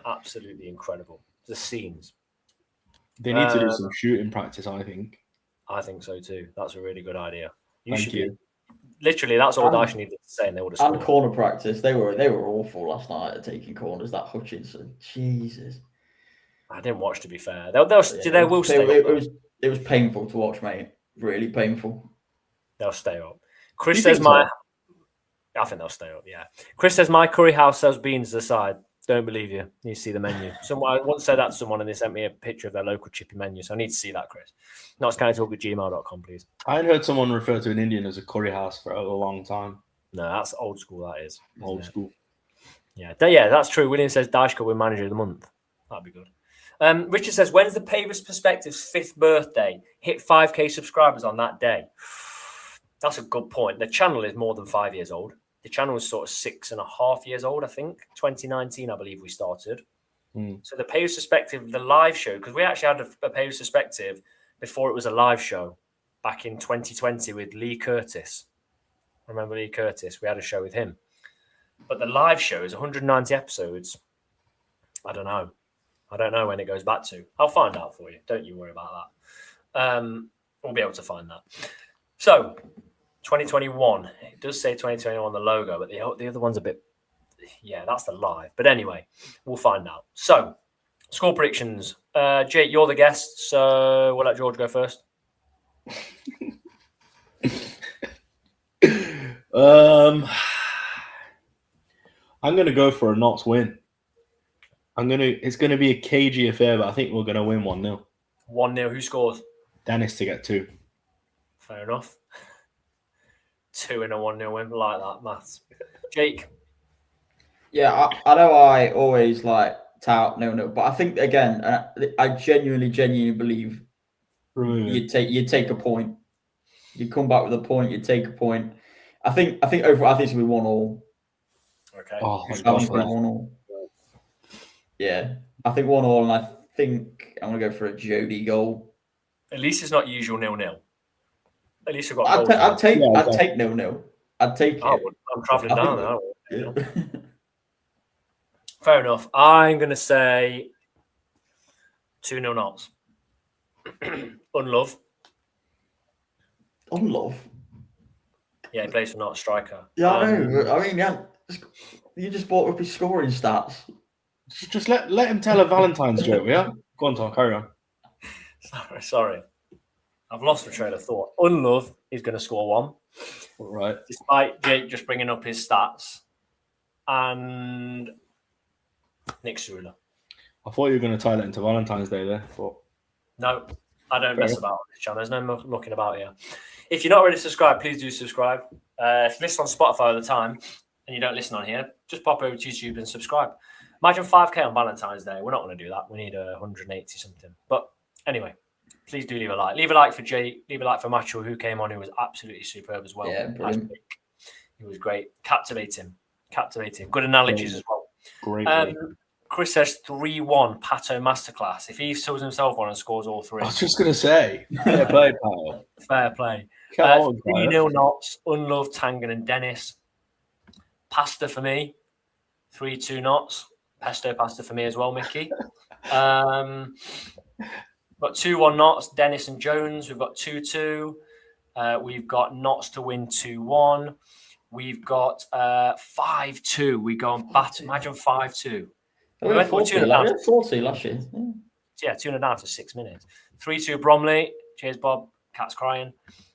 absolutely incredible. The scenes. They need to do some shooting practice, I think. I think so too. That's a really good idea. Thank you. Literally, that's all Dash needed to say, and they would have scored. And corner practice, they were awful last night at taking corners. That Hutchinson, Jesus. I didn't watch, to be fair. They will stay up. It was painful to watch, mate. Really painful. They'll stay up. Chris says I think they'll stay up, yeah. Chris says my curry house sells beans aside. Don't believe you. You see the menu. I once said that to someone and they sent me a picture of their local chippy menu. So I need to see that, Chris. notscannytalk@gmail.com, please. I hadn't heard someone refer to an Indian as a curry house for a long time. No, that's old school, that is. Old school. Yeah, that's true. William says Dash could win Manager of the Month. That'd be good. Richard says, when's the Pavis Perspective's 5th birthday? Hit 5K subscribers on that day. That's a good point. The channel is more than 5 years old. The channel was sort of 6.5 years old, I think. 2019, I believe we started. So the Pavis Perspective, the live show, because we actually had a Pavis Perspective before it was a live show back in 2020 with Lee Curtis. Remember Lee Curtis? We had a show with him. But the live show is 190 episodes. I don't know when it goes back to. I'll find out for you. Don't you worry about that. We'll be able to find that. So, 2021. It does say 2021 on the logo, but the other one's a bit... Yeah, that's the live. But anyway, we'll find out. So, score predictions. Jake, you're the guest, so we'll let George go first. I'm going to go for a Notts win. It's going to be a cagey affair, but I think we're going to win 1-0. 1-0. Who scores? Dennis to get 2. Fair enough. 2 in a 1-0 win. Like that, maths. Jake? Yeah, I know I always tout 0-0, but I think, again, I genuinely believe you'd take a point. You come back with a point, you take a point. I think overall, I think it's going to be 1-1. Okay. Oh, I think 1-1. Yeah, I think 1-1, and I think I'm going to go for a Jody goal. At least it's not usual 0-0. At least we've got. I'd take 0-0. I'd take it. I'm travelling down now. Yeah. Fair enough. I'm going to say 2-0 Notts. Unlove. Unlove? Yeah, he plays for Notts, striker. Yeah, I know. I mean, yeah, you just brought up his scoring stats. Just let him tell a Valentine's joke, yeah? Go on, Tom, carry on. Sorry. I've lost the train of thought. Unlove is going to score 1. Right. Despite Jake just bringing up his stats. And Nick Sula. I thought you were going to tie that into Valentine's Day there. But... No, I don't mess about on this channel. There's no mucking about here. If you're not already subscribed, please do subscribe. If you listen on Spotify all the time and you don't listen on here, just pop over to YouTube and subscribe. Imagine 5K on Valentine's Day. We're not going to do that. We need 180 something. But anyway, please do leave a like. Leave a like for Jay. Leave a like for Macho, who came on, who was absolutely superb as well. Yeah, brilliant. He was great. Captivating. Good analogies as well. Great. Chris says 3-1 Pato Masterclass. If he sells himself one and scores all 3. I was just going to say. Fair play, pal. Fair play. 3-0 Notts. Unloved, Tangan and Dennis. Pasta for me. 3-2 Notts. Pesto pasta for me as well, Mickey. Got 2-1 Notts, Dennis and Jones. We've got 2-2. We've got Notts to win 2-1. We've got 5-2. We go on bat. Imagine 5-2. We went 40 last year. Yeah, 2.5 to 6 minutes. 3-2 Bromley. Cheers, Bob. Cat's crying.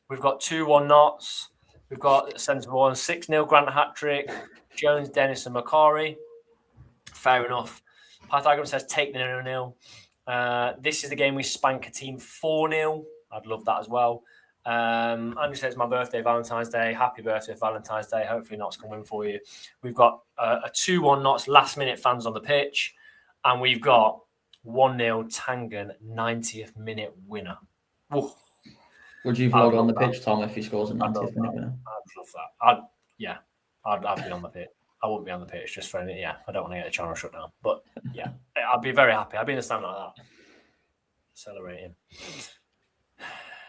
We've got 2-1 Notts. We've got sensible one. 6-0 Grant hat-trick. Jones, Dennis and Macari. Fair enough. Pythagoras says take the 0-0. This is the game we spank a team 4-0. I'd love that as well. Andrew says it's my birthday, Valentine's Day. Happy birthday, Valentine's Day. Hopefully Notts can win for you. We've got a 2-1 Notts last minute fans on the pitch. And we've got 1-0 Tangen 90th minute winner. Ooh. Would you vlog on the pitch, Tom, if he scores a 90th minute winner? I'd love that. I'd be on the pitch. I wouldn't be on the pitch just for anything. Yeah, I don't want to get the channel shut down. But yeah, I'd be very happy. I'd be in the stand like that. Celebrating.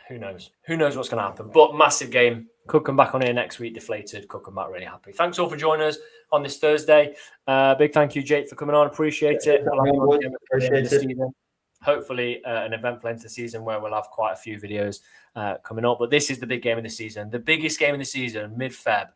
Who knows? Who knows what's going to happen? But massive game. Could come back on here next week deflated. Could come back really happy. Thanks all for joining us on this Thursday. Big thank you, Jake, for coming on. Appreciate it. Appreciate it. Hopefully an eventful end to the season where we'll have quite a few videos coming up. But this is the big game of the season. The biggest game of the season, mid-Feb.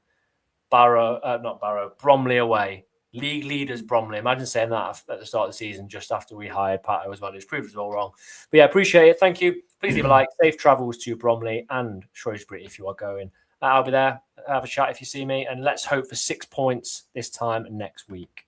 Bromley away. League leaders Bromley. Imagine saying that at the start of the season, just after we hired Pato as well. It's proved us all wrong. But yeah, appreciate it. Thank you. Please leave a like. Safe travels to Bromley and Shrewsbury if you are going. I'll be there. Have a chat if you see me. And let's hope for 6 points this time next week.